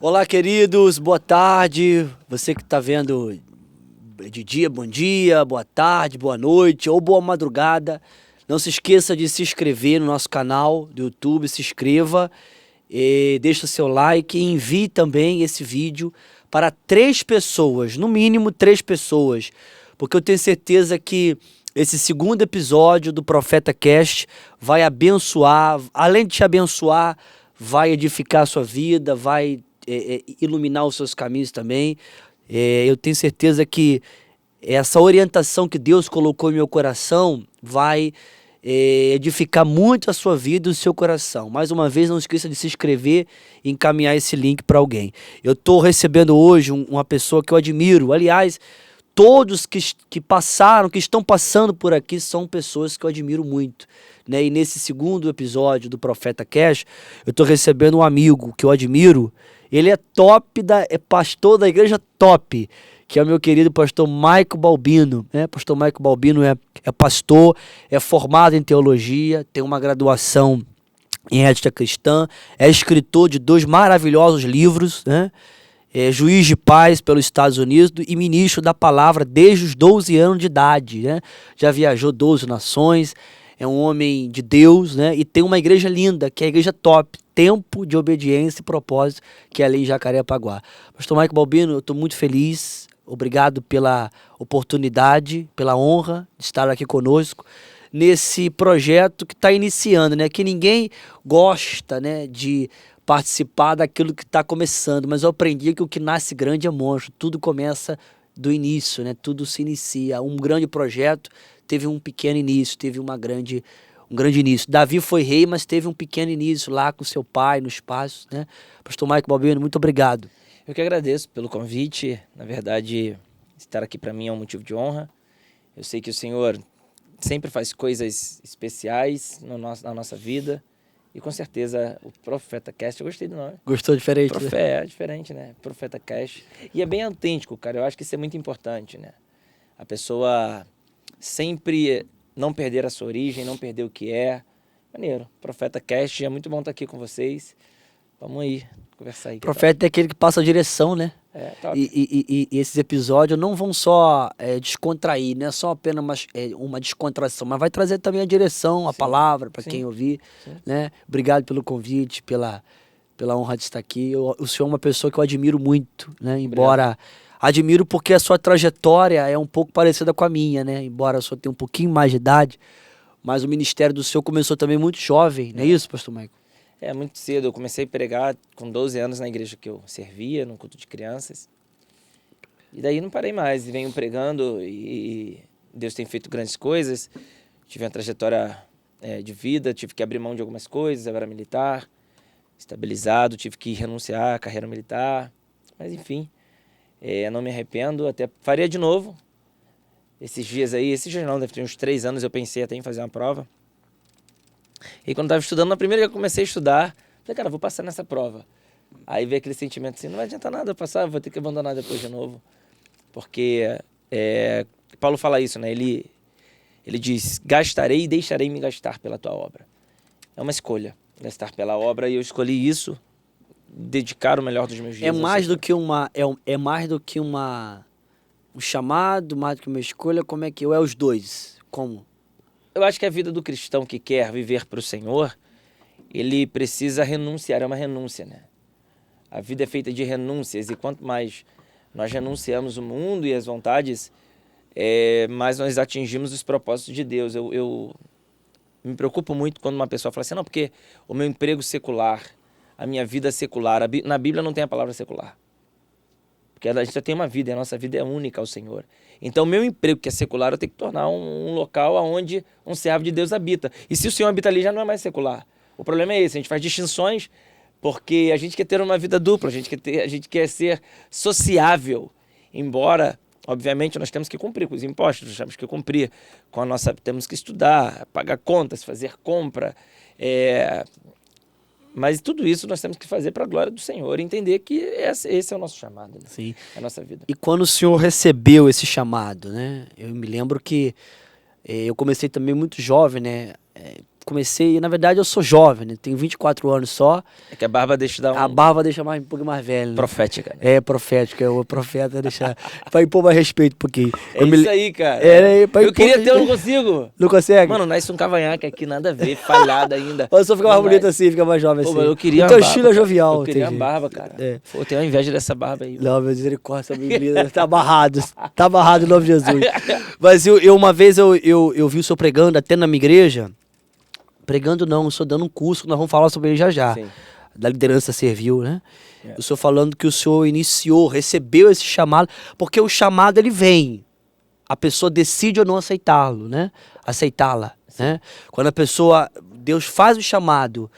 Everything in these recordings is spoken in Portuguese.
Olá, queridos, boa tarde. Você que está vendo de dia, bom dia, boa tarde, boa noite ou boa madrugada. Não se esqueça de se inscrever no nosso canal do YouTube, se inscreva, deixa o seu like e envie também esse vídeo para 3 pessoas, no mínimo 3 pessoas, porque eu tenho certeza que esse segundo episódio do Profeta Cast vai abençoar, além de te abençoar, vai edificar a sua vida, vai iluminar os seus caminhos também. Eu tenho certeza que essa orientação que Deus colocou em meu coração vai edificar muito a sua vida e o seu coração. Mais uma vez, não esqueça de se inscrever e encaminhar esse link para alguém. Eu estou recebendo hoje uma pessoa que eu admiro. Aliás, todos que passaram, que estão passando por aqui, são pessoas que eu admiro muito, né? E nesse segundo episódio do Profeta Cash, eu estou recebendo um amigo que eu admiro. Ele é top, é pastor da igreja top, que é o meu querido pastor Maico Balbino, né? Pastor Maico Balbino é pastor, é formado em teologia, tem uma graduação em ética cristã, é escritor de 2 maravilhosos livros, né? É juiz de paz pelos Estados Unidos e ministro da palavra desde os 12 anos de idade, né? Já viajou 12 nações, é um homem de Deus, né? E tem uma igreja linda, que é a igreja top, Tempo de Obediência e Propósito, que é ali em Jacarepaguá. Pastor Maico Balbino, eu estou muito feliz, obrigado pela oportunidade, pela honra de estar aqui conosco nesse projeto que está iniciando, né? Que ninguém gosta, né, de participar daquilo que está começando, mas eu aprendi que o que nasce grande é monstro, tudo começa do início, né? Tudo se inicia. Um grande projeto teve um pequeno início, teve um grande início. Davi foi rei, mas teve um pequeno início lá com seu pai, no espaço, né? Pastor Maico Balbino, muito obrigado. Eu que agradeço pelo convite. Na verdade, estar aqui para mim é um motivo de honra. Eu sei que o Senhor sempre faz coisas especiais na nossa vida. E com certeza o Profeta Cast, eu gostei do nome. Gostou? Diferente? É diferente, né? Profeta Cast. E é bem autêntico, cara. Eu acho que isso é muito importante, né? A pessoa sempre não perder a sua origem, não perder o que é. Maneiro. Profeta Cast, é muito bom estar aqui com vocês. Vamos aí conversar aí. Profeta é aquele que passa a direção, né? Top. E esses episódios não vão só descontrair, não é só apenas uma descontração, mas vai trazer também a direção, a palavra para quem ouvir, né? Obrigado pelo convite, pela honra de estar aqui. O senhor é uma pessoa que eu admiro muito, né? Embora admiro porque a sua trajetória é um pouco parecida com a minha, né? Embora o senhor tenha um pouquinho mais de idade, mas o ministério do senhor começou também muito jovem, não é isso, pastor Maico? Muito cedo. Eu comecei a pregar com 12 anos na igreja que eu servia, no culto de crianças. E daí não parei mais. Venho pregando e Deus tem feito grandes coisas. Tive uma trajetória de vida, tive que abrir mão de algumas coisas. Eu era militar, estabilizado, tive que renunciar à carreira militar. Mas enfim, não me arrependo, até faria de novo. Esses dias não, deve ter uns 3 anos, eu pensei até em fazer uma prova. E quando eu estava estudando, na primeira que eu comecei a estudar, falei, cara, vou passar nessa prova. Aí veio aquele sentimento assim, não vai adiantar nada eu passar, vou ter que abandonar depois de novo. Porque Paulo fala isso, né? Ele diz, gastarei e deixarei me gastar pela tua obra. É uma escolha, gastar pela obra, e eu escolhi isso, dedicar o melhor dos meus dias. É mais do que um chamado, mais do que uma escolha, como é que é os dois? Como? Eu acho que a vida do cristão que quer viver para o Senhor, ele precisa renunciar, é uma renúncia, né? A vida é feita de renúncias, e quanto mais nós renunciamos o mundo e as vontades, mais nós atingimos os propósitos de Deus. Eu me preocupo muito quando uma pessoa fala assim, não, porque o meu emprego secular, a minha vida secular, na Bíblia não tem a palavra secular. Porque a gente já tem uma vida, e a nossa vida é única ao Senhor. Então, o meu emprego, que é secular, eu tenho que tornar um local onde um servo de Deus habita. E se o Senhor habita ali, já não é mais secular. O problema é esse, a gente faz distinções porque a gente quer ter uma vida dupla, a gente quer ser sociável. Embora, obviamente, nós temos que cumprir com os impostos, nós temos que cumprir com a nossa... Temos que estudar, pagar contas, fazer compra, mas tudo isso nós temos que fazer para a glória do Senhor, entender que esse é o nosso chamado, né? Sim. É a nossa vida. E quando o senhor recebeu esse chamado, né? Eu me lembro que eu comecei também muito jovem, né? comecei, na verdade eu sou jovem, né? Tenho 24 anos só. É que a barba deixa dar A barba deixa um pouco mais velho. Né? Profética. Né? É, profética, o profeta deixa... pra impor mais respeito um pouquinho. Isso aí, cara. Eu queria ter, eu não consigo. Não consegue? Mano, nasce um cavanhaque aqui, nada a ver, falhado ainda. Ou só fica mais bonito assim, fica mais jovem assim. Eu queria então, estilo é jovial. Eu queria uma barba, cara. Pô, eu tenho uma inveja dessa barba aí. Não, misericórdia, Bíblia, tá amarrado. Tá amarrado em nome de Jesus. Mas uma vez eu vi o senhor pregando até na minha igreja. Pregando não, o senhor dando um curso, nós vamos falar sobre ele já. Sim. Da liderança servil, né? O senhor falando que o senhor iniciou, recebeu esse chamado, porque o chamado ele vem. A pessoa decide ou não aceitá-lo, né? Aceitá-la, né? Quando a pessoa, Deus faz o chamado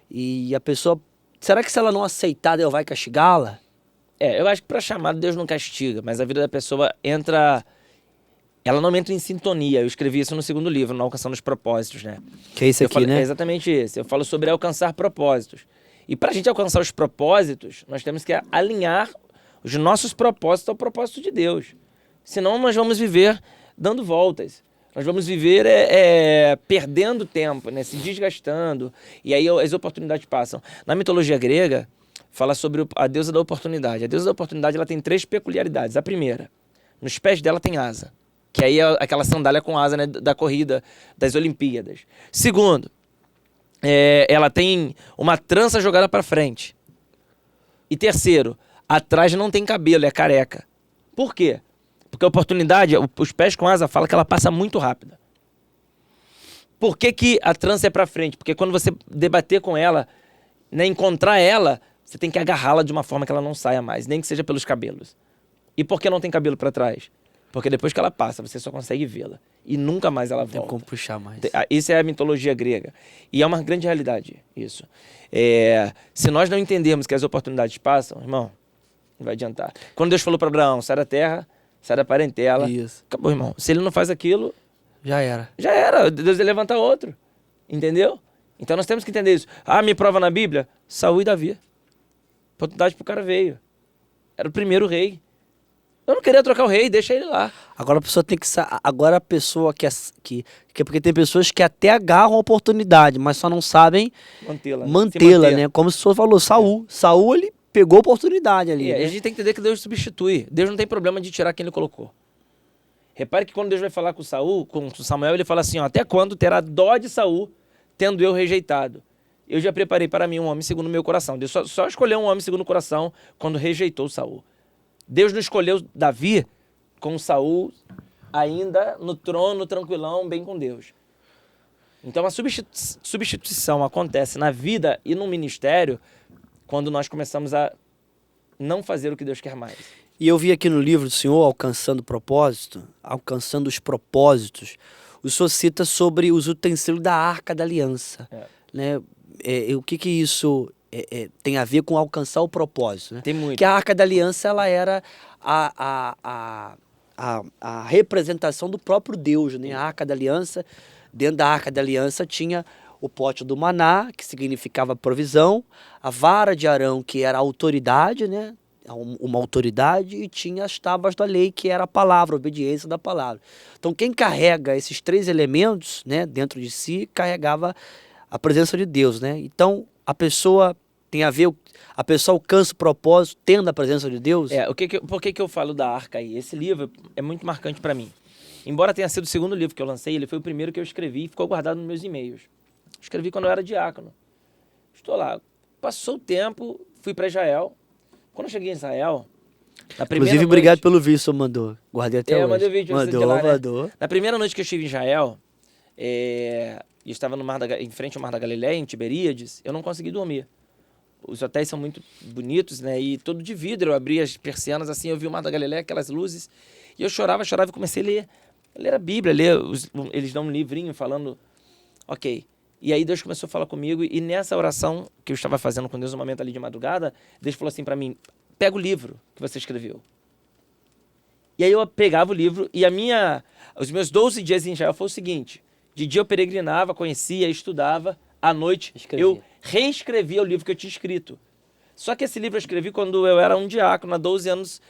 e a pessoa, será que se ela não aceitar, Deus vai castigá-la? Eu acho que para chamado Deus não castiga, mas a vida da pessoa ela não entra em sintonia. Eu escrevi isso no segundo livro, no Alcançando os Propósitos, né? Que é isso aqui, né? É exatamente isso. Eu falo sobre alcançar propósitos. E para a gente alcançar os propósitos, nós temos que alinhar os nossos propósitos ao propósito de Deus. Senão nós vamos viver dando voltas. Nós vamos viver perdendo tempo, né? Se desgastando. E aí as oportunidades passam. Na mitologia grega, fala sobre a deusa da oportunidade. A deusa da oportunidade ela tem 3 peculiaridades. A primeira, nos pés dela tem asa. Que aí é aquela sandália com asa, né, da corrida das Olimpíadas. Segundo, ela tem uma trança jogada para frente. E terceiro, atrás não tem cabelo, é careca. Por quê? Porque a oportunidade, os pés com asa, fala que ela passa muito rápida. Por que a trança é para frente? Porque quando você debater com ela, né, encontrar ela, você tem que agarrá-la de uma forma que ela não saia mais, nem que seja pelos cabelos. E por que não tem cabelo para trás? Porque depois que ela passa, você só consegue vê-la. E nunca mais ela volta. Tem como puxar mais. Isso é a mitologia grega. E é uma grande realidade, isso. Se nós não entendermos que as oportunidades passam, irmão, não vai adiantar. Quando Deus falou para Abraão, sai da terra, sai da parentela. Isso. Acabou, irmão. Se ele não faz aquilo... Já era. Já era. Deus vai levantar outro. Entendeu? Então nós temos que entender isso. Me prova na Bíblia? Saul e Davi. Oportunidade pro cara veio. Era o primeiro rei. Eu não queria trocar o rei, deixa ele lá. Agora a pessoa tem que... Agora a pessoa porque tem pessoas que até agarram a oportunidade, mas só não sabem mantê-la, né? Como o senhor falou, Saul. Saul, ele pegou a oportunidade ali. Né? A gente tem que entender que Deus substitui. Deus não tem problema de tirar quem ele colocou. Repare que quando Deus vai falar com Samuel, ele fala assim, até quando terá dó de Saul, tendo eu rejeitado? Eu já preparei para mim um homem segundo o meu coração. Deus só escolheu um homem segundo o coração quando rejeitou Saul. Deus não escolheu Davi com Saul ainda no trono, tranquilão, bem com Deus. Então a substituição acontece na vida e no ministério quando nós começamos a não fazer o que Deus quer mais. E eu vi aqui no livro do senhor, Alcançando os Propósitos, o senhor cita sobre os utensílios da Arca da Aliança. Né? O que isso... tem a ver com alcançar o propósito, né? Tem muito. Que a Arca da Aliança, ela era a representação do próprio Deus, né? A Arca da Aliança, dentro da Arca da Aliança tinha o pote do maná, que significava provisão, a vara de Arão, que era a autoridade, né? Uma autoridade, e tinha as tábuas da lei, que era a palavra, a obediência da palavra. Então quem carrega esses 3 elementos, né, dentro de si, carregava a presença de Deus, né? Então a pessoa a pessoa alcança o propósito tendo a presença de Deus? Por que eu falo da arca aí? Esse livro é muito marcante para mim. Embora tenha sido o segundo livro que eu lancei, ele foi o primeiro que eu escrevi e ficou guardado nos meus e-mails. Escrevi quando eu era diácono. Estou lá. Passou o tempo, fui para Israel. Quando eu cheguei em Israel, na primeira Inclusive, noite... obrigado pelo vídeo, senhor mandou. Guardei até hoje. Eu mandei o vídeo. Mandou. Na primeira noite que eu estive em Israel, eu estava em frente ao Mar da Galileia, em Tiberíades, eu não consegui dormir. Os hotéis são muito bonitos, né? E todo de vidro. Eu abri as persianas assim, eu vi o Mar da Galileia, aquelas luzes. E eu chorava e comecei a ler a Bíblia, eles dão um livrinho falando, ok. E aí Deus começou a falar comigo e nessa oração que eu estava fazendo com Deus no momento ali de madrugada, Deus falou assim para mim, pega o livro que você escreveu. E aí eu pegava o livro e os meus 12 dias em Israel foi o seguinte, de dia eu peregrinava, conhecia, estudava, à noite eu reescrevia o livro que eu tinha escrito. Só que esse livro eu escrevi quando eu era um diácono, há 12 anos,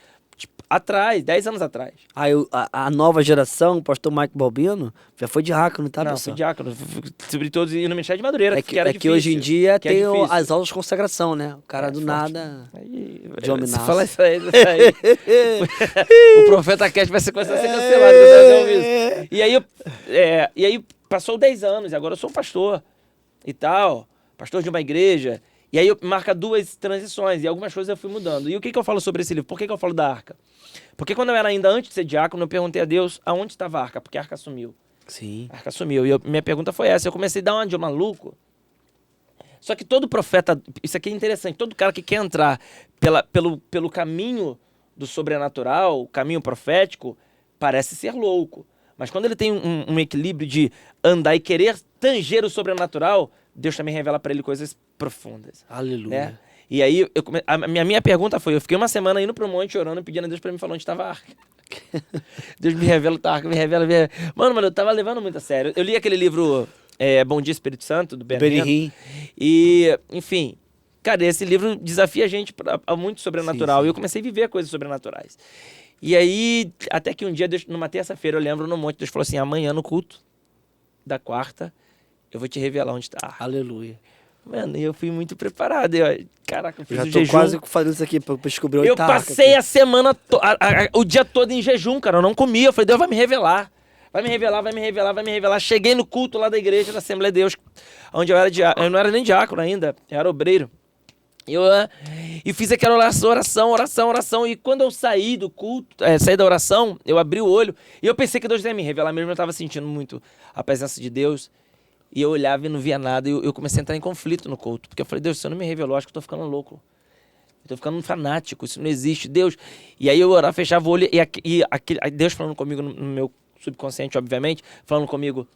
atrás, 10 anos atrás. Aí a nova geração, o pastor Mike Balbino, já foi diácono, tá, Não, pessoal? fui diácono, sobretudo no Ministério de Madureira, É que era que difícil. hoje em dia que é tem difícil. as aulas de consagração, né? O cara do forte. nada... Aí, de homem se nasce. falar isso aí, o Profeta Cast vai começar a ser cancelado. E aí passou 10 anos, e agora eu sou um pastor e tal, pastor de uma igreja. E aí marca 2 transições, e algumas coisas eu fui mudando. E o que eu falo sobre esse livro? Por que eu falo da arca? Porque quando eu era ainda antes de ser diácono, eu perguntei a Deus aonde estava a arca, porque a arca sumiu. Sim. A arca sumiu. E minha pergunta foi essa, eu comecei a dar uma de maluco. Só que todo profeta, isso aqui é interessante, todo cara que quer entrar pelo caminho do sobrenatural, o caminho profético, parece ser louco. Mas quando ele tem um equilíbrio de andar e querer tanger o sobrenatural, Deus também revela para ele coisas profundas. Aleluia. Né? E aí, a minha pergunta foi, eu fiquei uma semana indo pro monte orando e pedindo a Deus para me falar onde estava a arca. Deus me revela a arca, me revela. Mano, eu tava levando muito a sério. Eu li aquele livro Bom Dia Espírito Santo, do Benny. E, enfim, cara, esse livro desafia a gente a muito sobrenatural. Sim. E eu comecei a viver coisas sobrenaturais. E aí, até que um dia, Deus, numa terça-feira, eu lembro no monte, Deus falou assim, amanhã no culto da quarta, eu vou te revelar onde está a arca. Aleluia. Mano, e eu fui muito preparado. Caraca, eu fiz Já o tô jejum. quase fazendo isso aqui pra descobrir onde Eu tá a arca passei aqui. a semana, o dia todo em jejum, cara. Eu não comia. Eu falei, Deus vai me revelar. Vai me revelar, vai me revelar, vai me revelar. Cheguei no culto lá da igreja, da Assembleia de Deus, onde eu era diácono. Eu não era nem diácono ainda, eu era obreiro. E fiz aquela oração. E quando eu saí do culto, saí da oração, eu abri o olho e eu pensei que Deus ia me revelar mesmo. Eu estava sentindo muito a presença de Deus. E eu olhava e não via nada. E eu comecei a entrar em conflito no culto. Porque eu falei, Deus, você não me revelou, acho que eu tô ficando louco. Eu tô ficando um fanático, isso não existe, Deus. E aí eu orava, fechava o olho e Deus falando comigo no meu subconsciente, obviamente, falando comigo,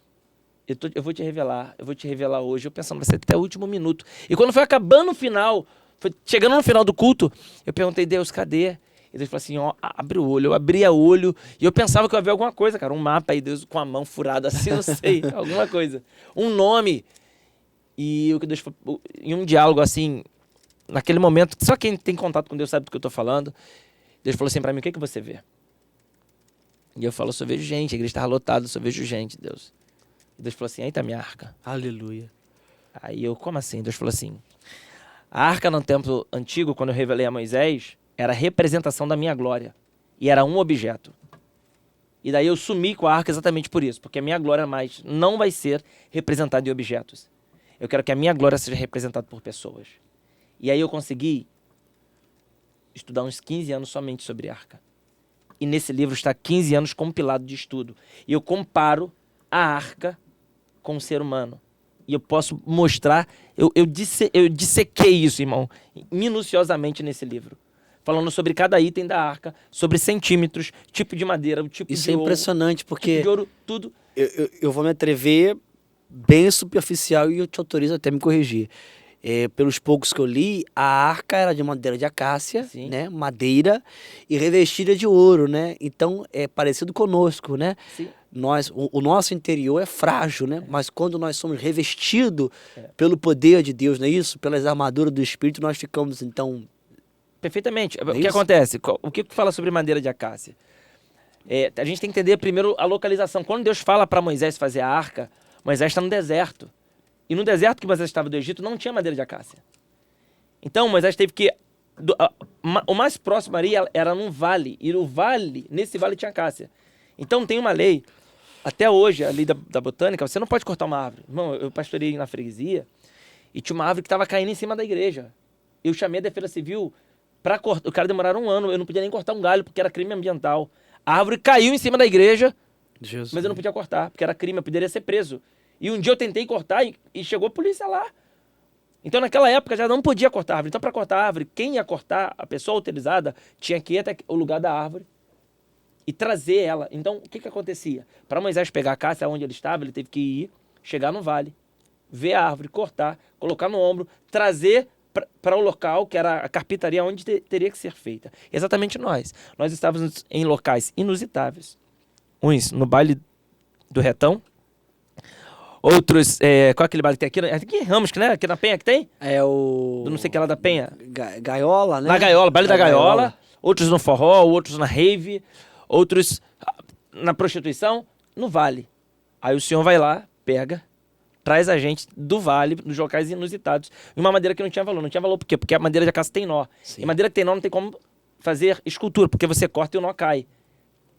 eu vou te revelar hoje. Eu pensando, vai ser até o último minuto. E quando foi acabando o final, chegando no final do culto, eu perguntei, Deus, cadê? E Deus falou assim, ó, abre o olho. Eu abria o olho e eu pensava que eu ia ver alguma coisa, cara. Um mapa aí, Deus com a mão furada assim, não sei, alguma coisa. Um nome. E o que Deus falou, em um diálogo assim, naquele momento, só quem tem contato com Deus sabe do que eu tô falando. Deus falou assim pra mim, o que você vê? E eu falo, só vejo gente, a igreja estava lotada, só vejo gente, Deus. E Deus falou assim, aí tá minha arca. Aleluia. Aí eu, como assim? Deus falou assim, a arca no templo antigo, quando eu revelei a Moisés, era a representação da minha glória. E era um objeto. E daí eu sumi com a arca exatamente por isso. Porque a minha glória mais não vai ser representada em objetos. Eu quero que a minha glória seja representada por pessoas. E aí eu consegui estudar uns 15 anos somente sobre arca. E nesse livro está 15 anos compilado de estudo. E eu comparo a arca com o ser humano. E eu posso mostrar, eu dissequei isso, irmão, minuciosamente nesse livro. Falando sobre cada item da arca, sobre centímetros, tipo de madeira, o tipo Isso de é ouro, impressionante, porque tipo de ouro, tudo. eu vou me atrever bem superficial e eu te autorizo até me corrigir. Pelos poucos que eu li, a arca era de madeira de acácia, Sim. né? Madeira e revestida de ouro, né? Então é parecido conosco, né? Sim. O nosso interior é frágil, né? Mas quando nós somos revestidos pelo poder de Deus, não é isso? Pelas armaduras do Espírito, nós ficamos então... Perfeitamente. O que isso? acontece? O que fala sobre madeira de acácia? A gente tem que entender primeiro a localização. Quando Deus fala para Moisés fazer a arca, Moisés está no deserto. E no deserto que Moisés estava do Egito não tinha madeira de acácia. Então Moisés teve que... o mais próximo ali era num vale. E nesse vale tinha acácia. Então tem uma lei, até hoje, a lei da botânica, você não pode cortar uma árvore. Irmão, eu pastoreei na freguesia e tinha uma árvore que estava caindo em cima da igreja. Eu chamei a Defesa Civil para cortar. O cara demoraram 1 ano, eu não podia nem cortar um galho porque era crime ambiental. A árvore caiu em cima da igreja, Jesus. mas eu não podia cortar, porque era crime, eu poderia ser preso. E um dia eu tentei cortar e chegou a polícia lá. Então naquela época já não podia cortar a árvore. Então para cortar a árvore, quem ia cortar, a pessoa autorizada, tinha que ir até o lugar da árvore e trazer ela. Então o que acontecia? Para Moisés pegar a caça onde ele estava, ele teve que ir, chegar no vale, ver a árvore, cortar, colocar no ombro, trazer para o local que era a carpintaria onde teria que ser feita. Exatamente nós. Nós estávamos em locais inusitáveis. Uns no baile do Retão, outros, qual é aquele baile que tem aqui? Aqui em Ramos, né? Aqui na Penha que tem? É o... Do não sei o que lá da Penha. Gaiola, né? Na Gaiola, baile da Gaiola. outros no forró, outros na rave, outros na prostituição, no vale. Aí o senhor vai lá, pega, traz a gente do vale, dos locais inusitados, e uma madeira que não tinha valor. Não tinha valor por quê? Porque a madeira de acacia tem nó. Sim. E madeira que tem nó não tem como fazer escultura, porque você corta e o nó cai.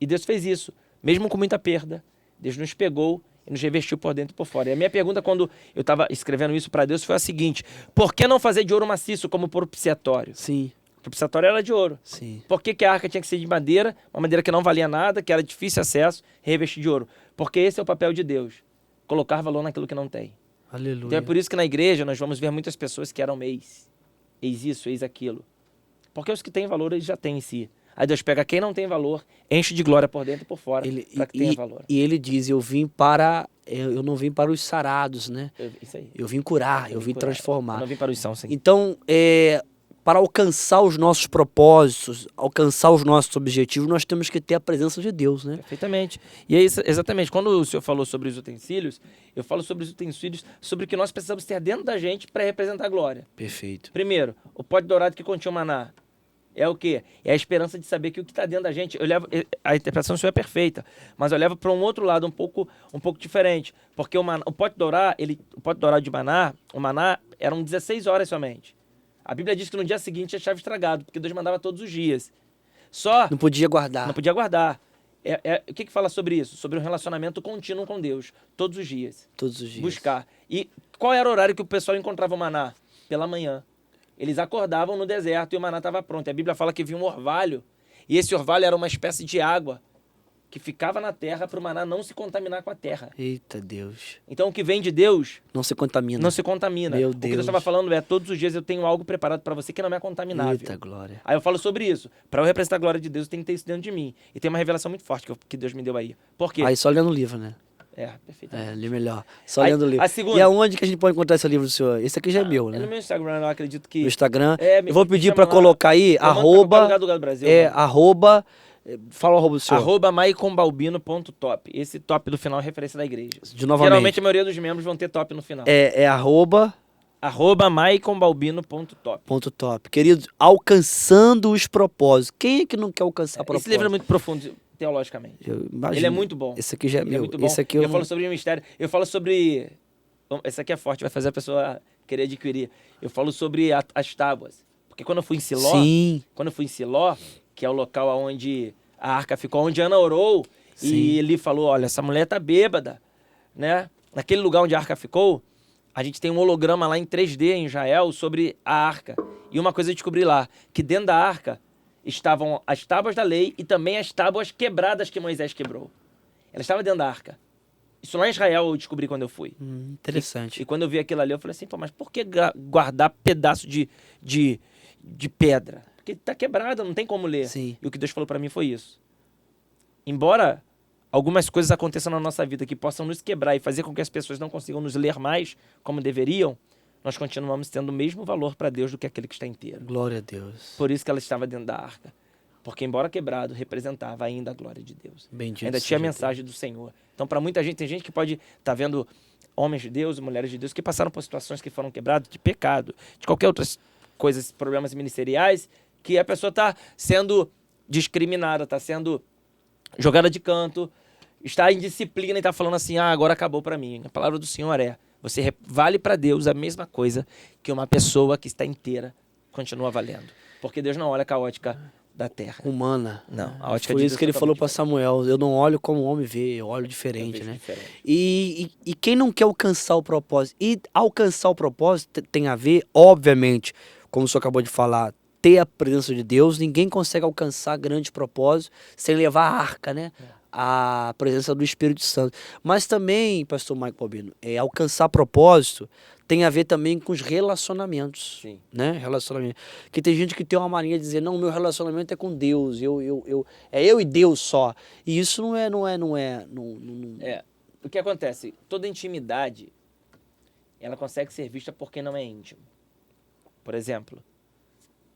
E Deus fez isso, mesmo com muita perda. Deus nos pegou e nos revestiu por dentro e por fora. E a minha pergunta, quando eu estava escrevendo isso para Deus, foi a seguinte: por que não fazer de ouro maciço como propiciatório? Sim, O propiciatório era de ouro. sim. Por que a arca tinha que ser de madeira, uma madeira que não valia nada, que era de difícil acesso, revestir de ouro? Porque esse é o papel de Deus, colocar valor naquilo que não tem. Aleluia. Então é por isso que na igreja nós vamos ver muitas pessoas que eram ex isso, ex aquilo. Porque os que têm valor, eles já têm em si. Aí Deus pega quem não tem valor, enche de glória por dentro e por fora, para que tenha valor. E ele diz, eu não vim para os sarados, né? Isso aí. Eu vim curar, eu vim transformar. Eu não vim para os sãos, sim. Então, para alcançar os nossos propósitos, alcançar os nossos objetivos, nós temos que ter a presença de Deus, né? Perfeitamente. E é isso, exatamente. Quando o senhor falou sobre os utensílios, eu falo sobre os utensílios, sobre o que nós precisamos ter dentro da gente para representar a glória. Perfeito. Primeiro, o pote dourado que continha o maná. É o quê? É a esperança de saber que o que está dentro da gente, a interpretação sua é perfeita, mas eu levo para um outro lado um pouco diferente, porque o pote dourado de maná, o maná eram 16 horas somente. A Bíblia diz que no dia seguinte achava estragado, porque Deus mandava todos os dias. Não podia guardar. Não podia guardar. O que fala sobre isso? Sobre um relacionamento contínuo com Deus, todos os dias. Todos os dias. Buscar. E qual era o horário que o pessoal encontrava o maná? Pela manhã. Eles acordavam no deserto e o maná estava pronto. A Bíblia fala que vinha um orvalho. E esse orvalho era uma espécie de água que ficava na terra para o maná não se contaminar com a terra. Eita Deus. Então o que vem de Deus não se contamina. Não se contamina. Meu O que Deus. Deus estava falando é, todos os dias eu tenho algo preparado para você que não é contaminável. Eita glória. Aí eu falo sobre isso. Para eu representar a glória de Deus, eu tenho que ter isso dentro de mim. E tem uma revelação muito forte que Deus me deu aí. Por quê? Aí só lendo o livro, né? Perfeito. Ali melhor. Só Aí, lendo o livro. a segunda- E aonde que a gente pode encontrar esse livro do senhor? Esse aqui já é meu, É né? no meu Instagram, eu acredito que... No Instagram. É, me- eu vou me pedir chama para lá. colocar aí, Eu mando pra qualquer lugar do Brasil, mano. arroba, fala o arroba do senhor. @maicombalbino.top. Esse top do final é referência da igreja. De novamente. Geralmente a maioria dos membros vão ter top no final. Arroba, @maicombalbino.top. .top. Queridos, alcançando os propósitos. Quem é que não quer alcançar propósitos? Esse livro é muito profundo teologicamente. Eu imagino. Ele é muito bom. Esse aqui já é Ele meu. é muito bom. Esse aqui eu falo sobre mistério. Eu falo sobre... Esse aqui é forte, vai fazer a pessoa querer adquirir. Eu falo sobre as tábuas. Porque quando eu fui em Siló... Sim. Quando eu fui em Siló, que é o local onde a arca ficou, onde Ana orou, Sim. e ele falou, olha, essa mulher tá bêbada, né? Naquele lugar onde a arca ficou, a gente tem um holograma lá em 3D em Israel sobre a arca. E uma coisa eu descobri lá, que dentro da arca estavam as tábuas da lei e também as tábuas quebradas que Moisés quebrou. Elas estavam dentro da arca. Isso lá em Israel eu descobri quando eu fui. Interessante. E quando eu vi aquilo ali, eu falei assim, pô, mas por que guardar pedaço de pedra? Porque tá quebrada, não tem como ler. Sim. E o que Deus falou pra mim foi isso. Embora algumas coisas aconteçam na nossa vida que possam nos quebrar e fazer com que as pessoas não consigam nos ler mais como deveriam, nós continuamos tendo o mesmo valor para Deus do que aquele que está inteiro. Glória a Deus. Por isso que ela estava dentro da arca. Porque, embora quebrado, representava ainda a glória de Deus. Bendito Ainda tinha a seja mensagem do Senhor. Então, para muita gente, tem gente que pode estar vendo homens de Deus, mulheres de Deus, que passaram por situações que foram quebradas de pecado, de qualquer outras coisas, problemas ministeriais, que a pessoa está sendo discriminada, está sendo jogada de canto, está em disciplina e está falando assim, agora acabou para mim. A palavra do Senhor é, você vale para Deus a mesma coisa que uma pessoa que está inteira continua valendo. Porque Deus não olha com a ótica da terra. Humana. Não, a ótica Foi de isso Deus que ele é falou para totalmente Samuel. Eu não olho como o homem vê, eu olho diferente. diferente, Eu né? vejo diferente. E quem não quer alcançar o propósito? E alcançar o propósito tem a ver, obviamente, como o senhor acabou de falar, ter a presença de Deus. Ninguém consegue alcançar grandes propósitos sem levar a arca, né? A presença do Espírito Santo. Mas também, pastor Mike Balbino, alcançar propósito tem a ver também com os relacionamentos. Sim. Né? Relacionamento. Porque tem gente que tem uma mania de dizer, não, meu relacionamento é com Deus, é eu e Deus só. E isso não é. O que acontece? Toda intimidade, ela consegue ser vista por quem não é íntimo. Por exemplo,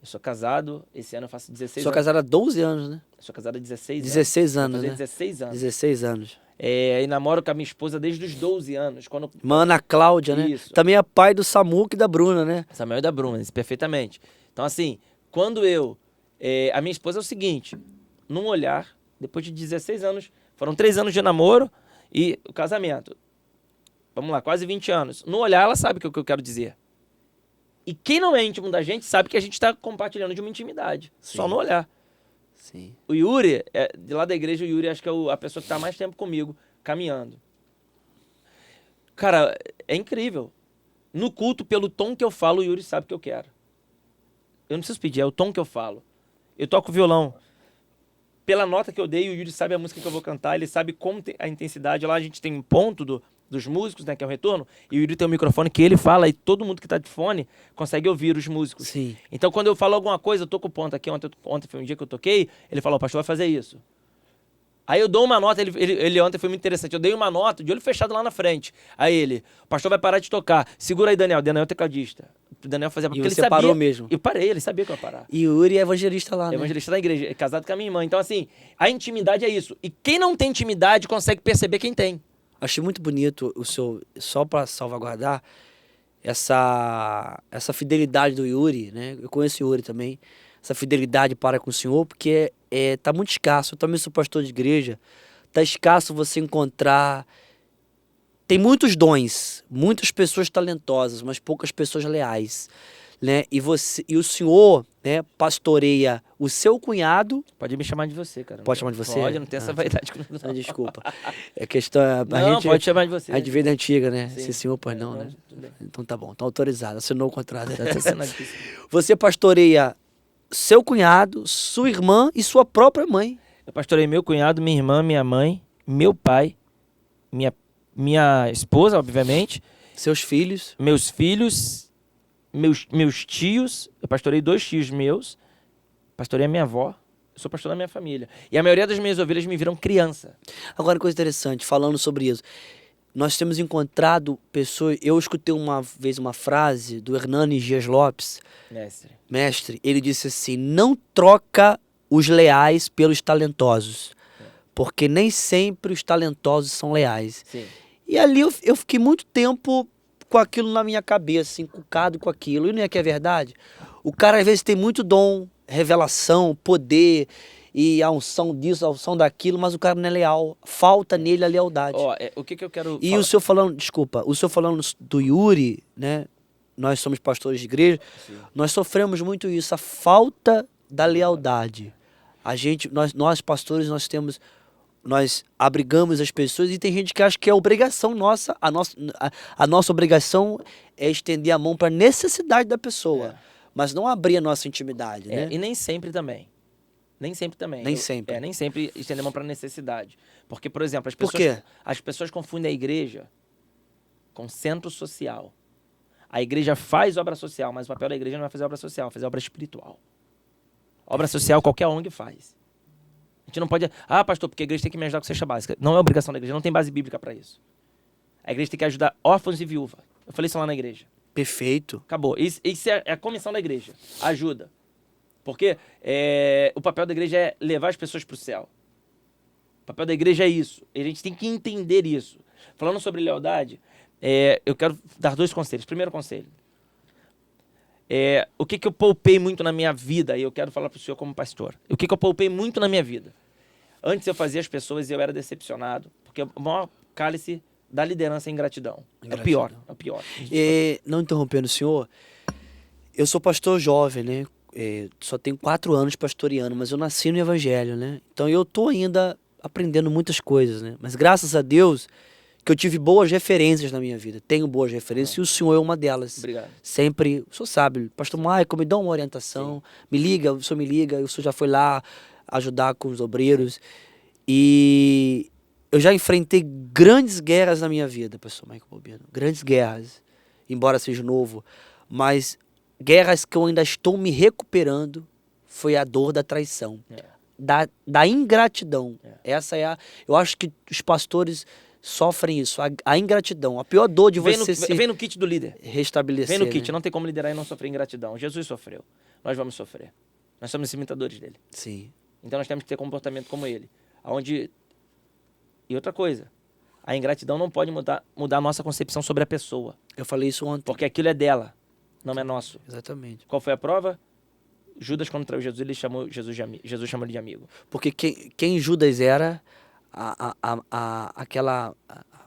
eu sou casado, esse ano eu faço 16 Sou anos. casado há 12 anos, né? Eu sou casado há 16 anos. 16 anos, Vou fazer né? 16 anos. 16 anos. E namoro com a minha esposa desde os 12 anos. Quando Mana Cláudia, né? Isso. Também é pai do Samuca e da Bruna, né? Samuel e da Bruna, isso, perfeitamente. Então, assim, quando eu A minha esposa é o seguinte, num olhar, depois de 16 anos, foram 3 anos de namoro e o casamento. Vamos lá, quase 20 anos. No olhar, ela sabe o que eu quero dizer. E quem não é íntimo da gente sabe que a gente está compartilhando de uma intimidade. Sim. Só no olhar. Sim. O Yuri, de lá da igreja, o Yuri acho que é a pessoa que está mais tempo comigo, caminhando. Cara, é incrível. No culto, pelo tom que eu falo, o Yuri sabe o que eu quero. Eu não preciso pedir, é o tom que eu falo. Eu toco violão. Pela nota que eu dei, o Yuri sabe a música que eu vou cantar, ele sabe como a intensidade. Lá a gente tem um ponto dos músicos, né, que é o retorno, e o Yuri tem um microfone que ele fala e todo mundo que tá de fone consegue ouvir os músicos. Sim. Então, quando eu falo alguma coisa, eu tô com o ponto aqui, ontem foi um dia que eu toquei, ele falou, o pastor vai fazer isso. Aí eu dou uma nota, ele ontem foi muito interessante, eu dei uma nota de olho fechado lá na frente. Aí ele, o pastor vai parar de tocar, segura aí, Daniel é tecladista. O Daniel fazia porque E ele você sabia. parou mesmo? Eu parei, ele sabia que eu ia parar. E o Yuri é evangelista lá, né? Evangelista da igreja, é casado com a minha irmã. Então, assim, a intimidade é isso. E quem não tem intimidade consegue perceber quem tem. Achei muito bonito o seu, só para salvaguardar essa fidelidade do Yuri, né? Eu conheço o Yuri também. Essa fidelidade para com o Senhor, porque tá muito escasso. Eu também sou pastor de igreja. Tá escasso você encontrar. Tem muitos dons, muitas pessoas talentosas, mas poucas pessoas leais, né? E o Senhor, né, pastoreia o seu cunhado. Pode me chamar de você, cara. Pode chamar de você? Pode, não tem essa vaidade comigo, não. Desculpa. É questão. Não, pode chamar de você. A gente veio da antiga, né? Sim. Esse senhor, pois não, né? Tudo bem. Então tá bom, tá autorizado, assinou o contrato. Não é difícil. Você pastoreia seu cunhado, sua irmã e sua própria mãe. Eu pastorei meu cunhado, minha irmã, minha mãe, meu pai, minha esposa, obviamente, Seus filhos. meus filhos, meus tios. Eu pastorei 2 tios meus, pastorei a minha avó. Eu sou pastor da minha família. E a maioria das minhas ovelhas me viram criança. Agora, coisa interessante, falando sobre isso. Nós temos encontrado pessoas. Eu escutei uma vez uma frase do Hernani Dias Lopes, mestre. Ele disse assim: não troca os leais pelos talentosos, porque nem sempre os talentosos são leais. Sim. E ali eu fiquei muito tempo com aquilo na minha cabeça, encucado com aquilo. E não é que é verdade? O cara às vezes tem muito dom, revelação, poder e a unção disso, a unção daquilo, mas o cara não é leal. Falta nele a lealdade. O que eu quero E falar? o senhor falando do Yuri, né? Nós somos pastores de igreja, Sim. nós sofremos muito isso, a falta da lealdade. Nós pastores, nós abrigamos as pessoas e tem gente que acha que é obrigação nossa, a nossa obrigação é estender a mão para a necessidade da pessoa, mas não abrir a nossa intimidade, né? E nem sempre também. Nem sempre também. Nem sempre. Nem sempre estender a mão para necessidade. Porque, por exemplo, Por quê? as pessoas confundem a igreja com centro social. A igreja faz obra social, mas o papel da igreja não é fazer obra social, é fazer obra espiritual. Obra social qualquer ONG faz. A gente não pode... Ah, pastor, porque a igreja tem que me ajudar com cesta básica. Não é obrigação da igreja, não tem base bíblica para isso. A igreja tem que ajudar órfãos e viúvas. Eu falei isso lá na igreja. Perfeito. Acabou. Isso é a comissão da igreja. Ajuda. Porque o papel da igreja é levar as pessoas para o céu. O papel da igreja é isso. E a gente tem que entender isso. Falando sobre lealdade, eu quero dar 2 conselhos. Primeiro conselho. O que eu poupei muito na minha vida, e eu quero falar para o senhor como pastor. O que eu poupei muito na minha vida. Antes eu fazia as pessoas e eu era decepcionado. Porque o maior cálice da liderança é ingratidão. É o pior. Não interrompendo o senhor, eu sou pastor jovem, né? Só tenho 4 anos pastoreando, mas eu nasci no evangelho, né? Então eu tô ainda aprendendo muitas coisas, né? Mas graças a Deus que eu tive boas referências na minha vida. Tenho boas referências e o senhor é uma delas. Obrigado. Sempre, o senhor sabe, pastor Michael, me dá uma orientação, me liga, o senhor já foi lá ajudar com os obreiros. E eu já enfrentei grandes guerras na minha vida, pastor Michael Bobino. Grandes guerras, embora seja novo, mas guerras que eu ainda estou me recuperando foi a dor da traição, da ingratidão. Essa é eu acho que os pastores sofrem isso, a ingratidão, a pior dor de você vem no kit do líder. Restabelecer. Vem no kit, né? não tem como liderar e não sofrer ingratidão. Jesus sofreu, nós vamos sofrer. Nós somos imitadores dele. Sim. Então nós temos que ter comportamento como ele. E outra coisa, a ingratidão não pode mudar a nossa concepção sobre a pessoa. Eu falei isso ontem. Porque aquilo é dela, não é nosso. Exatamente. Qual foi a prova? Judas, quando traiu Jesus, ele chamou Jesus chamou ele de amigo. Porque quem Judas era, aquela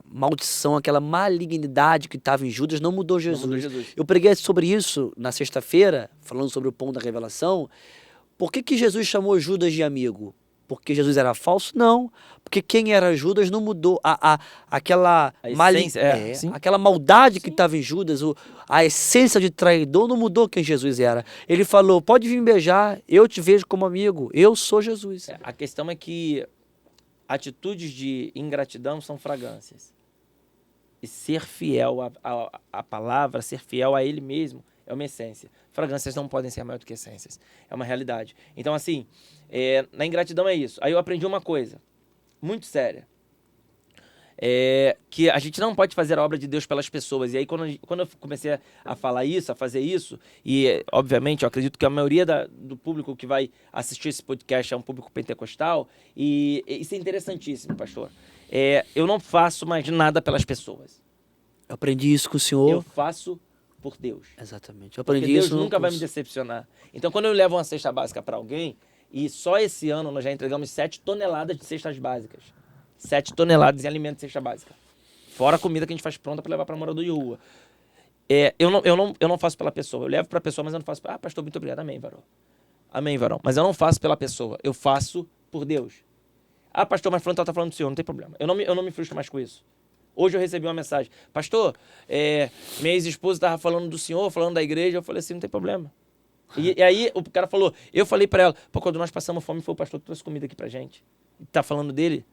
maldição, aquela malignidade que estava em Judas não mudou Jesus. Não mudou Jesus. Eu preguei sobre isso na sexta-feira, falando sobre o pão da revelação. Por que Jesus chamou Judas de amigo? Porque Jesus era falso? Não. Porque quem era Judas não mudou. Aquela aquela maldade que estava em Judas, a essência de traidor não mudou quem Jesus era. Ele falou, pode vir beijar, eu te vejo como amigo, eu sou Jesus. A questão é que atitudes de ingratidão são fragrâncias. E ser fiel à palavra, ser fiel a ele mesmo, é uma essência. Fragrâncias não podem ser maior do que essências. É uma realidade. Então, assim, na ingratidão é isso. Aí eu aprendi uma coisa muito séria. Que a gente não pode fazer a obra de Deus pelas pessoas. E aí, quando eu comecei a falar isso, a fazer isso, e, obviamente, eu acredito que a maioria do público que vai assistir esse podcast é um público pentecostal, e isso é interessantíssimo, pastor. Eu não faço mais nada pelas pessoas. Eu aprendi isso com o senhor. Eu faço por Deus. Exatamente. Eu aprendi Porque Deus isso nunca vai me decepcionar. Então, quando eu levo uma cesta básica para alguém, e só esse ano nós já entregamos 7 toneladas de cestas básicas. 7 toneladas de alimento de cesta básica. Fora a comida que a gente faz pronta para levar para morador de rua. Eu não faço pela pessoa. Eu levo para a pessoa, mas eu não faço... Ah, pastor, muito obrigado. Amém, varão. Amém, varão. Mas eu não faço pela pessoa. Eu faço por Deus. Ah, pastor, mas fulano tá falando do senhor. Não tem problema. Eu não me frustro mais com isso. Hoje eu recebi uma mensagem. Pastor, minha ex-esposa estava falando do senhor, falando da igreja. Eu falei assim, não tem problema. E aí o cara falou, eu falei para ela, pô, quando nós passamos fome, foi o pastor que trouxe comida aqui pra gente. E tá falando dele.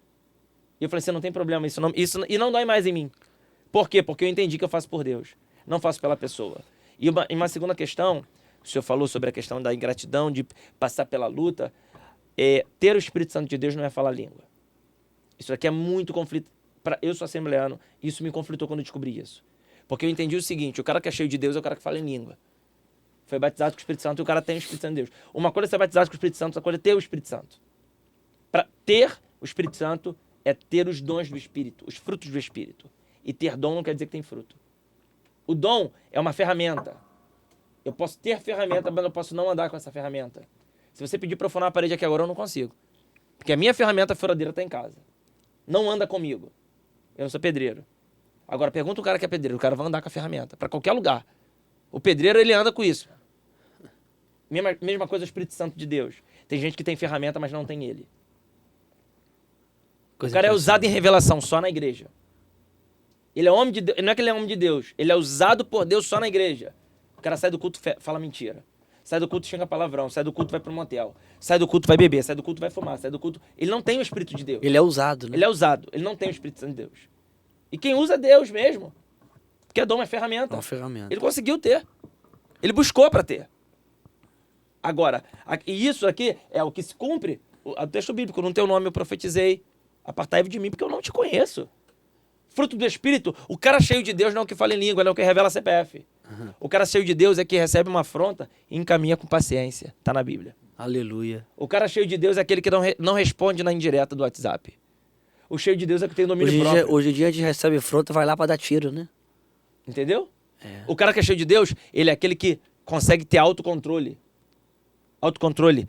E eu falei assim, não tem problema, isso e não dói mais em mim. Por quê? Porque eu entendi que eu faço por Deus. Não faço pela pessoa. E uma segunda questão, o senhor falou sobre a questão da ingratidão, de passar pela luta. Ter o Espírito Santo de Deus não é falar língua. Isso aqui é muito conflito. Eu sou assembleano, isso me conflitou quando eu descobri isso. Porque eu entendi o seguinte, o cara que é cheio de Deus é o cara que fala em língua. Foi batizado com o Espírito Santo e o cara tem o Espírito Santo de Deus. Uma coisa é ser batizado com o Espírito Santo, outra coisa é ter o Espírito Santo. Para ter o Espírito Santo é ter os dons do Espírito, os frutos do Espírito. E ter dom não quer dizer que tem fruto. O dom é uma ferramenta. Eu posso ter ferramenta, mas eu posso não andar com essa ferramenta. Se você pedir para eu furar a parede aqui agora, eu não consigo. Porque a minha ferramenta furadeira está em casa. Não anda comigo. Eu não sou pedreiro. Agora, pergunta o cara que é pedreiro. O cara vai andar com a ferramenta, para qualquer lugar. O pedreiro, ele anda com isso. Mesma coisa o Espírito Santo de Deus. Tem gente que tem ferramenta, mas não tem ele. O cara é usado em revelação só na igreja. Ele é homem de Deus. Não é que ele é homem de Deus. Ele é usado por Deus só na igreja. O cara sai do culto e fala mentira. Sai do culto e xinga palavrão. Sai do culto e vai pro motel. Sai do culto e vai beber. Sai do culto e vai fumar. Sai do culto... Ele não tem o Espírito de Deus. Ele é usado, né? Ele é usado. Ele não tem o Espírito Santo de Deus. E quem usa é Deus mesmo. Porque dom é ferramenta. É uma ferramenta. Ele conseguiu ter. Ele buscou para ter. Agora, e isso aqui é o que se cumpre. O texto bíblico, no teu nome eu profetizei. Apartai-vos de mim porque eu não te conheço. Fruto do Espírito, o cara cheio de Deus não é o que fala em língua, não é o que revela CPF. Uhum. O cara cheio de Deus é que recebe uma afronta e encaminha com paciência. Está na Bíblia. Aleluia. O cara cheio de Deus é aquele que não responde na indireta do WhatsApp. O cheio de Deus é que tem domínio próprio. Hoje em dia a gente recebe afronta e vai lá para dar tiro, né? Entendeu? O cara que é cheio de Deus, ele é aquele que consegue ter autocontrole. Autocontrole,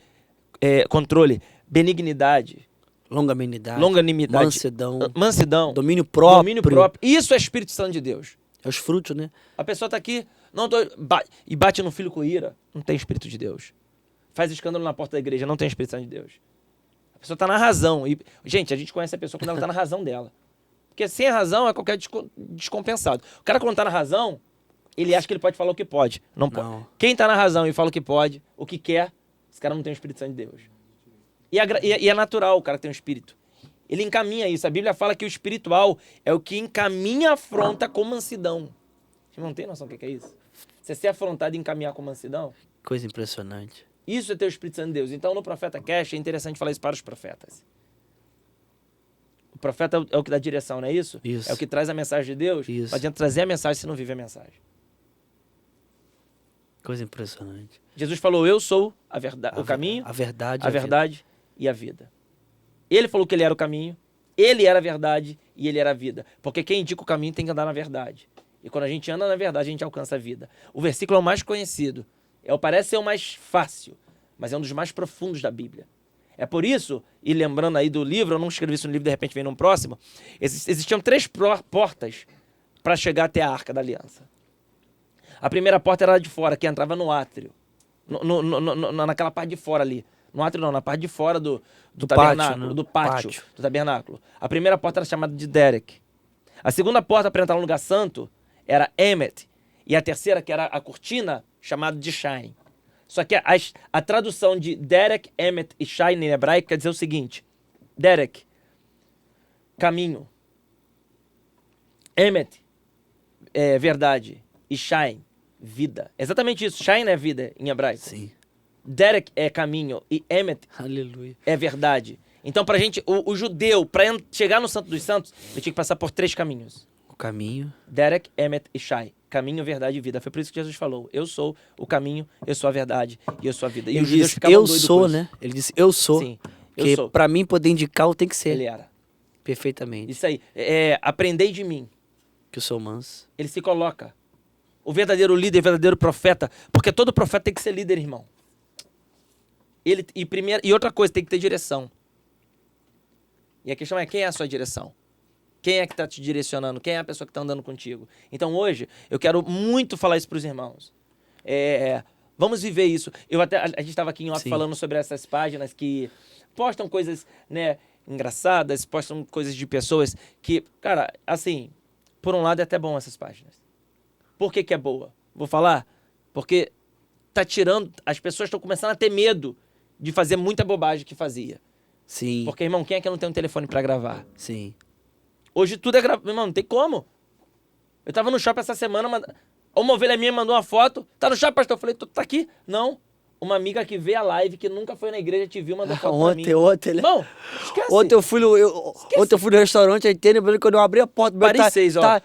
controle, benignidade. Longanimidade. Mansidão. Domínio próprio. Domínio próprio. Isso é Espírito Santo de Deus. É os frutos, né? A pessoa tá aqui, e bate no filho com ira. Não tem Espírito de Deus. Faz escândalo na porta da igreja. Não tem Espírito Santo de Deus. A pessoa tá na razão. Gente, a gente conhece a pessoa quando ela tá na razão dela. Porque sem a razão é qualquer descompensado. O cara quando tá na razão, ele acha que ele pode falar o que pode. Não pode. Quem tá na razão e fala o que pode, o que quer, esse cara não tem o Espírito Santo de Deus. E é natural o cara que tem um espírito. Ele encaminha isso. A Bíblia fala que o espiritual é o que encaminha a afronta com mansidão. Você não tem noção do que é isso? Você ser afrontado e encaminhar com mansidão? Coisa impressionante. Isso é ter o Espírito Santo de Deus. Então, no Profeta Cash, é interessante falar isso para os profetas. O profeta é o que dá direção, não é isso? Isso. É o que traz a mensagem de Deus. Isso. Não adianta trazer a mensagem se não vive a mensagem. Coisa impressionante. Jesus falou, eu sou a verdade, o caminho, a verdade e a vida. Ele falou que ele era o caminho, ele era a verdade e ele era a vida. Porque quem indica o caminho tem que andar na verdade. E quando a gente anda na verdade, a gente alcança a vida. O versículo é o mais conhecido. Parece ser o mais fácil. mas é um dos mais profundos da Bíblia. É por isso, e lembrando aí do livro, eu não escrevi isso no livro, de repente vem num próximo, existiam 3 portas para chegar até a Arca da Aliança. A primeira porta era de fora, que entrava no átrio, naquela parte de fora ali. No átrio não, na parte de fora do tabernáculo, pátio, né? do pátio do tabernáculo. A primeira porta era chamada de Derek. A segunda porta para entrar no lugar santo era Emet. E a terceira, que era a cortina, chamada de Shine. Só que a tradução de Derek, Emet e Shine em hebraico quer dizer o seguinte. Derek, caminho. Emet, verdade. E Shine, vida. Exatamente isso. Shine é vida em hebraico. Sim. Derek é caminho e Emet Aleluia. é verdade. Então, pra gente, o judeu, pra chegar no Santo dos Santos, ele tinha que passar por 3 caminhos. O caminho. Derek, Emet e Shai. Caminho, verdade e vida. Foi por isso que Jesus falou. Eu sou o caminho, eu sou a verdade e eu sou a vida. E Ele os judeus disse, ficavam eu doidos sou, com isso. né? Ele disse, eu sou. Sim, eu Que sou. pra mim poder indicar, eu tenho que ser. Ele era. Perfeitamente. Isso aí. Aprendei de mim. Que eu sou manso. Ele se coloca. O verdadeiro líder, o verdadeiro profeta. Porque todo profeta tem que ser líder, irmão. E outra coisa, tem que ter direção. E a questão é, quem é a sua direção? Quem é que está te direcionando? Quem é a pessoa que está andando contigo? Então hoje, eu quero muito falar isso para os irmãos. Vamos viver isso. A gente estava aqui em off Sim. falando sobre essas páginas que postam coisas, né, engraçadas, postam coisas de pessoas que, cara, assim, por um lado é até bom essas páginas. Por que que é boa? Vou falar? Porque tá tirando, as pessoas estão começando a ter medo de fazer muita bobagem que fazia. Sim. Porque, irmão, quem é que não tem um telefone para gravar? Sim. Hoje tudo é gravado. Irmão, não tem como. Eu tava no shopping essa semana, uma ovelha minha mandou uma foto. Tá no shopping, pastor? Eu falei, tu tá aqui? Não. Uma amiga que vê a live, que nunca foi na igreja, te viu, mandou foto pra mim. Ontem, né? Irmão, esquece. Ontem eu fui no restaurante, aí entende? Quando eu abri a porta... Paris 6, ó. Tá,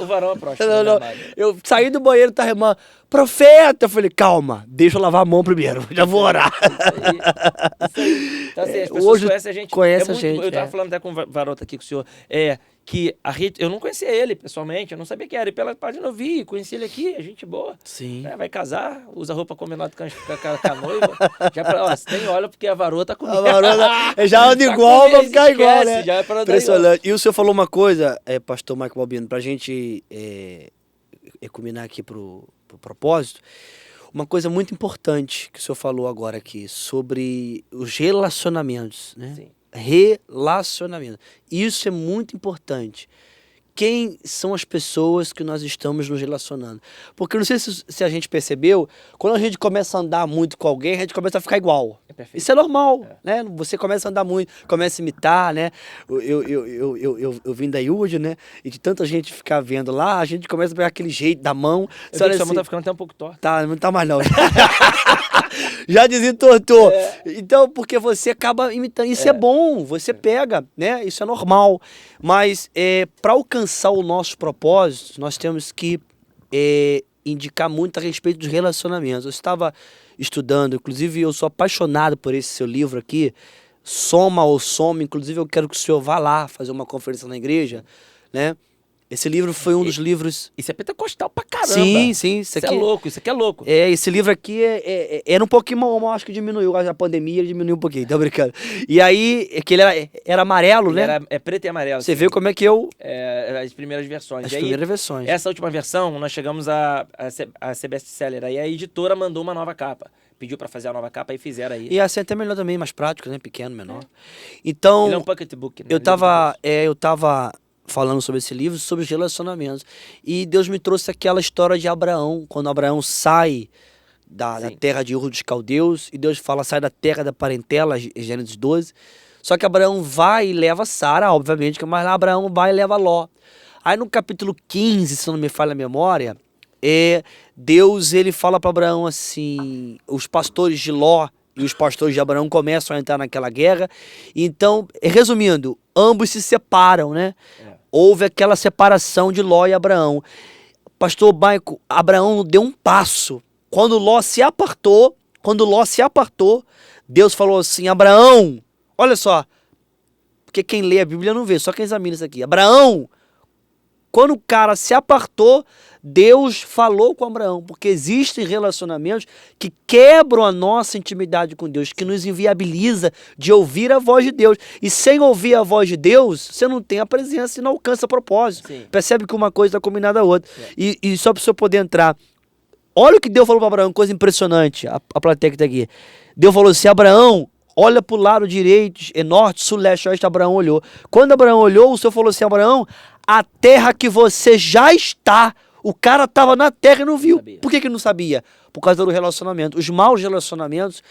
O varão é próximo. não. Eu saí do banheiro, tá, irmã, profeta! Eu falei, calma, deixa eu lavar a mão primeiro, já vou orar. Isso aí. Então, assim, as pessoas Hoje conhecem a gente. conhece a muito, gente, eu tava falando até com o Varota aqui com o senhor, que a Rita, eu não conhecia ele pessoalmente, eu não sabia quem era. E pela página eu vi, conheci ele aqui, é gente boa. Sim. Vai casar, usa roupa combinada com a noiva. Já pra, se tem, olha, porque a Varota comigo. A varona já anda igual pra ficar igual, né? Já é pra andar Impressionante. E o senhor falou uma coisa, pastor Michael Balbino, pra gente combinar aqui pro propósito, uma coisa muito importante que o senhor falou agora aqui, sobre os relacionamentos, né? Sim. Relacionamento. Isso é muito importante. Quem são as pessoas que nós estamos nos relacionando? Porque eu não sei se a gente percebeu, quando a gente começa a andar muito com alguém, a gente começa a ficar igual. É perfeito. Isso é normal, né? Você começa a andar muito, começa a imitar, né? Eu vim da IUD, né? E de tanta gente ficar vendo lá, a gente começa a pegar aquele jeito da mão. Sua mão tá ficando até um pouco torta. Tá, não tá mais não. Já desentortou. Então, porque você acaba imitando. Isso é bom, você pega, né? Isso é normal. Mas para alcançar o nosso propósito, nós temos que indicar muito a respeito dos relacionamentos. Eu estava estudando, inclusive eu sou apaixonado por esse seu livro aqui, Soma ou Soma. Inclusive eu quero que o senhor vá lá fazer uma conferência na igreja, né? Esse livro foi um dos livros... Isso é pentecostal pra caramba. Sim. Isso aqui é louco, isso aqui é louco. Esse livro aqui era um pouquinho, acho que diminuiu, a pandemia ele diminuiu um pouquinho, tá brincando. E aí, que ele era amarelo, Ele né? é preto e amarelo. Você assim. vê como é que eu... As primeiras versões. As E aí, primeiras versões. Essa última versão, nós chegamos a ser best-seller. Aí a editora mandou uma nova capa. Pediu pra fazer a nova capa e fizeram aí. E assim é até melhor também, mais prático, né? Pequeno, menor. Então, Ele é um pocketbook, né? eu tava falando sobre esse livro, sobre os relacionamentos. E Deus me trouxe aquela história de Abraão, quando Abraão sai da terra de Ur dos Caldeus, e Deus fala, sai da terra da parentela, Gênesis 12. Só que Abraão vai e leva Sara, obviamente, mas lá Abraão vai e leva Ló. Aí no capítulo 15, se não me falha a memória, Deus ele fala para Abraão assim, os pastores de Ló e os pastores de Abraão começam a entrar naquela guerra. Então, resumindo, ambos se separam, né? Houve aquela separação de Ló e Abraão. Pastor Maico, Abraão deu um passo. Quando Ló se apartou, Deus falou assim, Abraão, olha só, porque quem lê a Bíblia não vê, só quem examina isso aqui. Abraão, quando o cara se apartou, Deus falou com Abraão, porque existem relacionamentos que quebram a nossa intimidade com Deus, que nos inviabiliza de ouvir a voz de Deus. E sem ouvir a voz de Deus, você não tem a presença e não alcança propósito. Sim. Percebe que uma coisa está combinada a outra. E só para você poder entrar, olha o que Deus falou para Abraão, coisa impressionante, a plateia que está aqui. Deus falou assim, Abraão, olha para o lado direito, norte, sul, leste, oeste. Abraão olhou. Quando Abraão olhou, o Senhor falou assim, Abraão, a terra que você já está, o cara estava na terra e não viu. Por que não sabia? Por causa do relacionamento. Os maus relacionamentos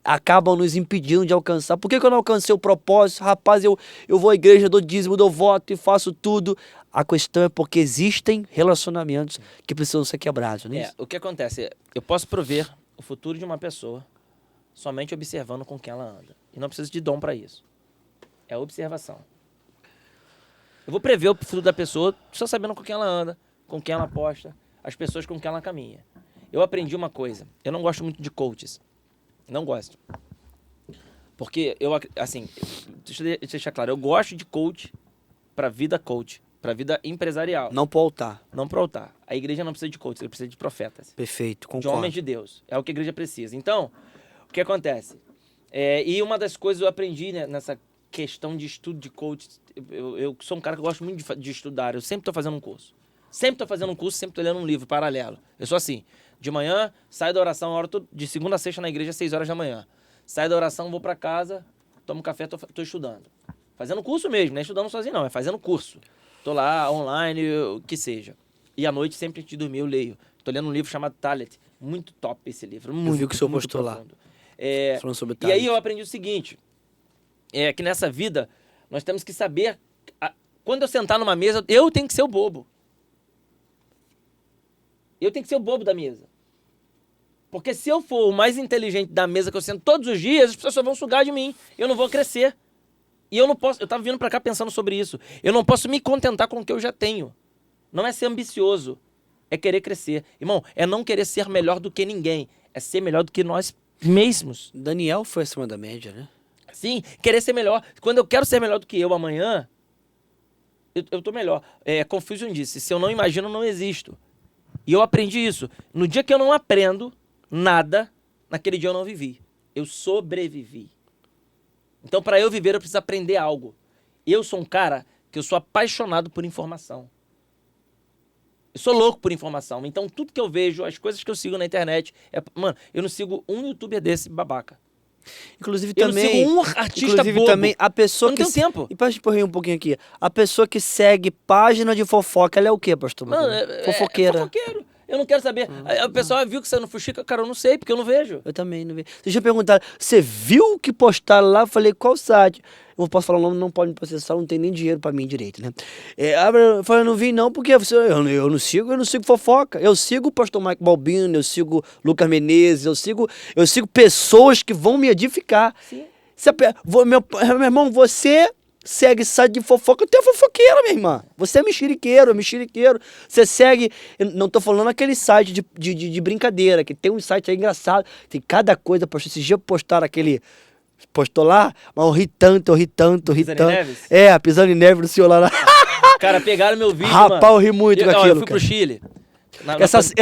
acabam nos impedindo de alcançar. Por que eu não alcancei o propósito? Rapaz, eu vou à igreja, dou dízimo, dou voto e faço tudo. A questão é porque existem relacionamentos que precisam ser quebrados, não é isso? O que acontece? Eu posso prover o futuro de uma pessoa somente observando com quem ela anda. E não preciso de dom para isso. É observação. Eu vou prever o futuro da pessoa só sabendo com quem ela anda, com quem ela aposta, as pessoas com quem ela caminha. Eu aprendi uma coisa. Eu não gosto muito de coaches. Não gosto. Porque assim, deixa eu deixar claro, eu gosto de coach para vida empresarial. Não para o altar. Não para o altar. A igreja não precisa de coaches, ela precisa de profetas. Perfeito, concordo. De homens de Deus. É o que a igreja precisa. Então, o que acontece? E uma das coisas eu aprendi, né, nessa questão de estudo de coach, eu sou um cara que gosto muito de estudar, eu sempre estou fazendo um curso. Sempre estou fazendo um curso, sempre estou lendo um livro paralelo. Eu sou assim, de manhã, saio da oração, de segunda a sexta na igreja, 6 horas da manhã. Saio da oração, vou para casa, tomo café, estou estudando. Fazendo curso mesmo, não é estudando sozinho não, é fazendo curso. Estou lá, online, o que seja. E à noite, sempre antes de dormir, eu leio. Estou lendo um livro chamado Talent. Muito top esse livro. Muito, eu vi que o senhor muito postou profundo. lá. Falando sobre E aí eu aprendi o seguinte, que nessa vida, nós temos que saber, quando eu sentar numa mesa, eu tenho que ser o bobo. Eu tenho que ser o bobo da mesa. Porque se eu for o mais inteligente da mesa que eu sento todos os dias, as pessoas só vão sugar de mim. Eu não vou crescer. E eu não posso... Eu tava vindo pra cá pensando sobre isso. Eu não posso me contentar com o que eu já tenho. Não é ser ambicioso. É querer crescer. Irmão, é não querer ser melhor do que ninguém. É ser melhor do que nós mesmos. Daniel foi acima da média, né? Sim, querer ser melhor. Quando eu quero ser melhor do que eu amanhã, eu tô melhor. Confucius disse, se eu não imagino, eu não existo. E eu aprendi isso. No dia que eu não aprendo nada, naquele dia eu não vivi. Eu sobrevivi. Então, para eu viver, eu preciso aprender algo. Eu sou um cara que eu sou apaixonado por informação. Eu sou louco por informação. Então, tudo que eu vejo, as coisas que eu sigo na internet... Mano, eu não sigo um youtuber desse babaca. Inclusive eu também... não sigo um artista bobo. Também a pessoa eu que... não tenho tempo. E para expor um pouquinho aqui. A pessoa que segue página de fofoca, ela é o quê, pastor? Mano, fofoqueira. Fofoqueiro. Eu não quero saber. O pessoal viu que você não fuxica, cara, eu não sei, porque eu não vejo. Eu também não vejo. Deixa eu perguntar, você viu o que postaram lá? Eu falei, qual site? Eu não posso falar o nome, não pode me processar, não tem nem dinheiro pra mim direito, né? Eu falei, não vi não, porque eu não sigo fofoca. Eu sigo o pastor Mike Balbino, eu sigo Lucas Menezes, eu sigo pessoas que vão me edificar. Sim. Meu irmão, você... segue site de fofoca, eu tenho fofoqueira, minha irmã. Você é mexeriqueiro. Você segue... Eu não tô falando aquele site de brincadeira, que tem um site aí engraçado. Tem cada coisa. Esses dias postaram aquele... Postou lá, mas eu ri tanto. Pisani Neves? Pisando em neve no celular lá. Cara, pegaram meu vídeo, Rapaz, mano. eu ri muito com aquilo, Eu fui pro Chile.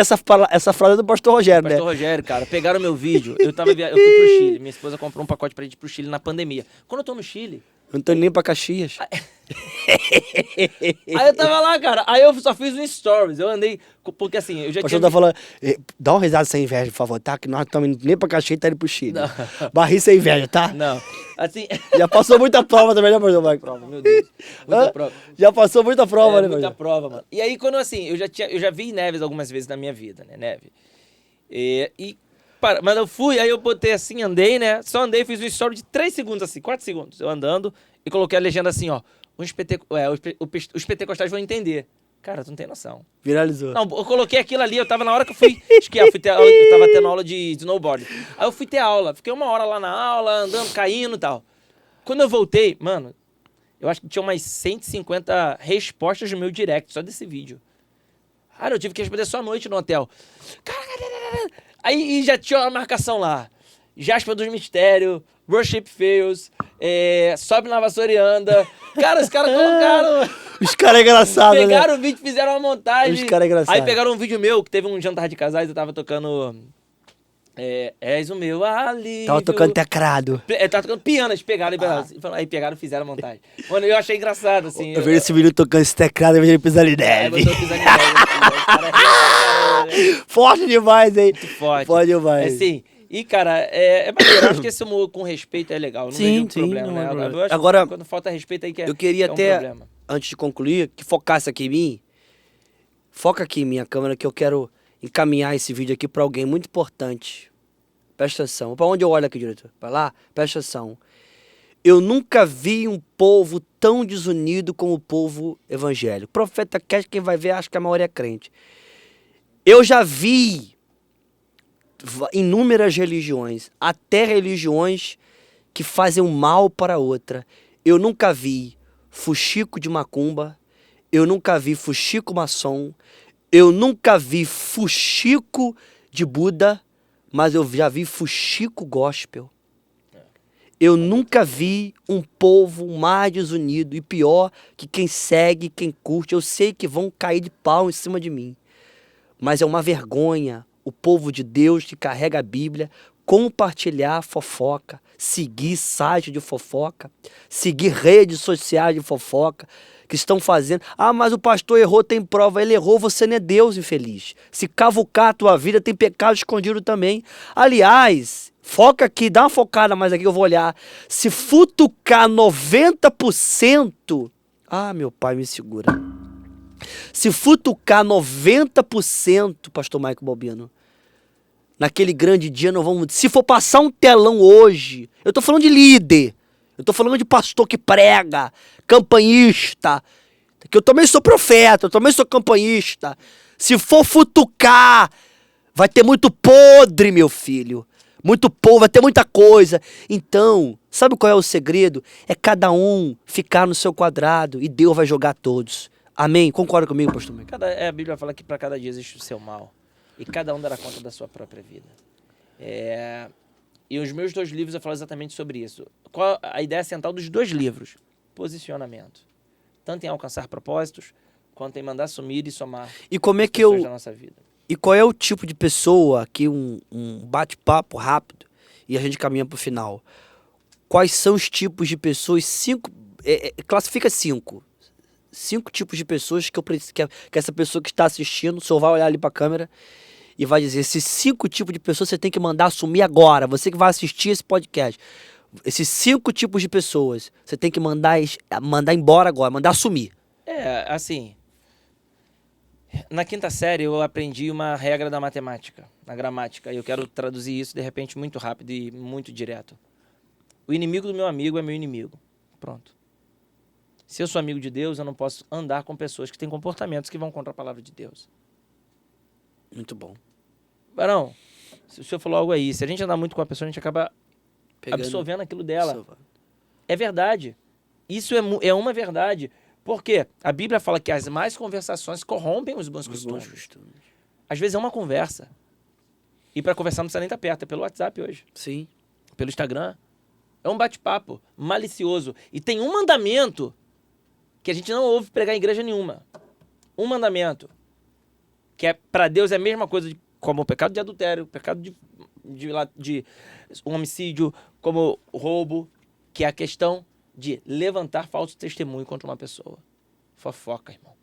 Essa frase é do pastor Rogério, Pastor Rogério, cara, pegaram meu vídeo. Eu fui pro Chile. Minha esposa comprou um pacote pra ir pro Chile na pandemia. Quando eu tô no Chile... Eu não tô nem pra Caxias. Aí eu tava lá, cara. Aí eu só fiz um stories. Eu andei... Porque assim, eu já tinha... O pastor tá falando... Dá uma risada sem inveja, por favor, tá? Que nós estamos indo nem pra Caxias e tá indo pro Chile. Barri sem inveja, tá? Não. Assim... Já passou muita prova também, né, pastor Mike? Prova, meu Deus. Muita prova. Já passou muita prova, né, muita prova, mano. E aí, quando assim... Eu já vi Neves algumas vezes na minha vida, né? Neve. Mas eu fui, aí eu botei assim, andei, né? Só andei, fiz um story de 3 segundos, assim, 4 segundos. Eu andando e coloquei a legenda assim, ó. Os pentecostais vão entender. Cara, tu não tem noção. Viralizou. Não, eu coloquei aquilo ali, eu tava na hora que eu fui esquiar, eu tava tendo aula de snowboard. Aí eu fui ter aula, fiquei 1 hora lá na aula, andando, caindo e tal. Quando eu voltei, mano, eu acho que tinha umas 150 respostas no meu direct, só desse vídeo. Cara, eu tive que responder só à noite no hotel. Aí já tinha uma marcação lá. Jasper dos Mistérios, Worship Fails, sobe na vassoura e anda. Cara, os caras colocaram... Os caras é engraçado, né? Pegaram o vídeo, fizeram uma montagem. Os caras é engraçado. Aí pegaram um vídeo meu, que teve um jantar de casais, eu tava tocando... és o meu alívio. Tava tocando teclado. Tava tocando piano, eles pegaram aí pegaram e fizeram a montagem. Mano, eu achei engraçado, assim. Eu vejo esse menino tocando esse teclado, eu vejo ele pisando em neve. Botou pisando em neve, o cara riu pra caramba, né? Forte demais, hein? Muito forte. Forte demais. Assim, e cara, é maneiro. Eu acho que esse humor com respeito é legal. Não Sim, vejo problema, não né? é problema. Eu acho Agora, que quando falta respeito aí que é, eu queria é um até, problema. antes de concluir, que focasse aqui em mim. Foca aqui em minha câmera, que eu quero encaminhar esse vídeo aqui pra alguém muito importante. Presta atenção. Pra onde eu olho aqui, diretor? Pra lá? Presta atenção. Eu nunca vi um povo tão desunido como o povo evangélico. Profeta Cash, quem vai ver, acho que a maioria é crente. Eu já vi inúmeras religiões, até religiões que fazem um mal para outra. Eu nunca vi fuxico de macumba, eu nunca vi fuxico maçom, eu nunca vi fuxico de Buda, mas eu já vi fuxico gospel. Eu nunca vi um povo mais desunido e pior que quem segue, quem curte. Eu sei que vão cair de pau em cima de mim, mas é uma vergonha o povo de Deus que carrega a Bíblia compartilhar fofoca, seguir site de fofoca, seguir redes sociais de fofoca que estão fazendo. Ah, mas o pastor errou, tem prova. Ele errou, você não é Deus, infeliz. Se cavucar a tua vida, tem pecado escondido também. Aliás, foca aqui, dá uma focada mais aqui que eu vou olhar. Se futucar 90%... Ah, meu pai, me segura. Se futucar 90%, pastor Maico Balbino, naquele grande dia nós vamos... Se for passar um telão hoje, eu tô falando de líder, eu tô falando de pastor que prega, campanhista, que eu também sou profeta, eu também sou campanhista. Se for futucar, vai ter muito podre, meu filho. Muito povo, vai ter muita coisa. Então, sabe qual é o segredo? É cada um ficar no seu quadrado e Deus vai jogar todos. Amém? Concorda comigo, pastor Maico? A Bíblia fala que para cada dia existe o seu mal. E cada um dará conta da sua própria vida. E os meus 2 livros eu falo exatamente sobre isso. Qual a ideia central dos 2 livros? Posicionamento. Tanto em alcançar propósitos, quanto em mandar sumir e somar E como é as que pessoas da nossa vida. E qual é o tipo de pessoa, aqui um bate-papo rápido, e a gente caminha pro final. Quais são os tipos de pessoas, classifica 5. 5 tipos de pessoas que essa pessoa que está assistindo, o senhor vai olhar ali pra câmera e vai dizer, esses 5 tipos de pessoas você tem que mandar assumir agora, você que vai assistir esse podcast. Esses 5 tipos de pessoas, você tem que mandar embora agora, mandar assumir. Assim, na 5ª série eu aprendi uma regra da matemática, na gramática, e eu quero traduzir isso de repente muito rápido e muito direto. O inimigo do meu amigo é meu inimigo. Pronto. Se eu sou amigo de Deus, eu não posso andar com pessoas que têm comportamentos que vão contra a palavra de Deus. Muito bom. Barão, se o senhor falou algo aí, se a gente andar muito com a pessoa, a gente acaba Pegando, absorvendo aquilo dela. É verdade. Isso é uma verdade. Porque a Bíblia fala que as más conversações corrompem os bons costumes. Às vezes é uma conversa. E para conversar não precisa nem estar perto, é pelo WhatsApp hoje. Sim. Pelo Instagram. É um bate-papo malicioso. E tem um mandamento que a gente não ouve pregar em igreja nenhuma. Um mandamento. Que para Deus é a mesma coisa como o pecado de adultério, o pecado de homicídio, como o roubo, que é a questão de levantar falso testemunho contra uma pessoa. Fofoca, irmão.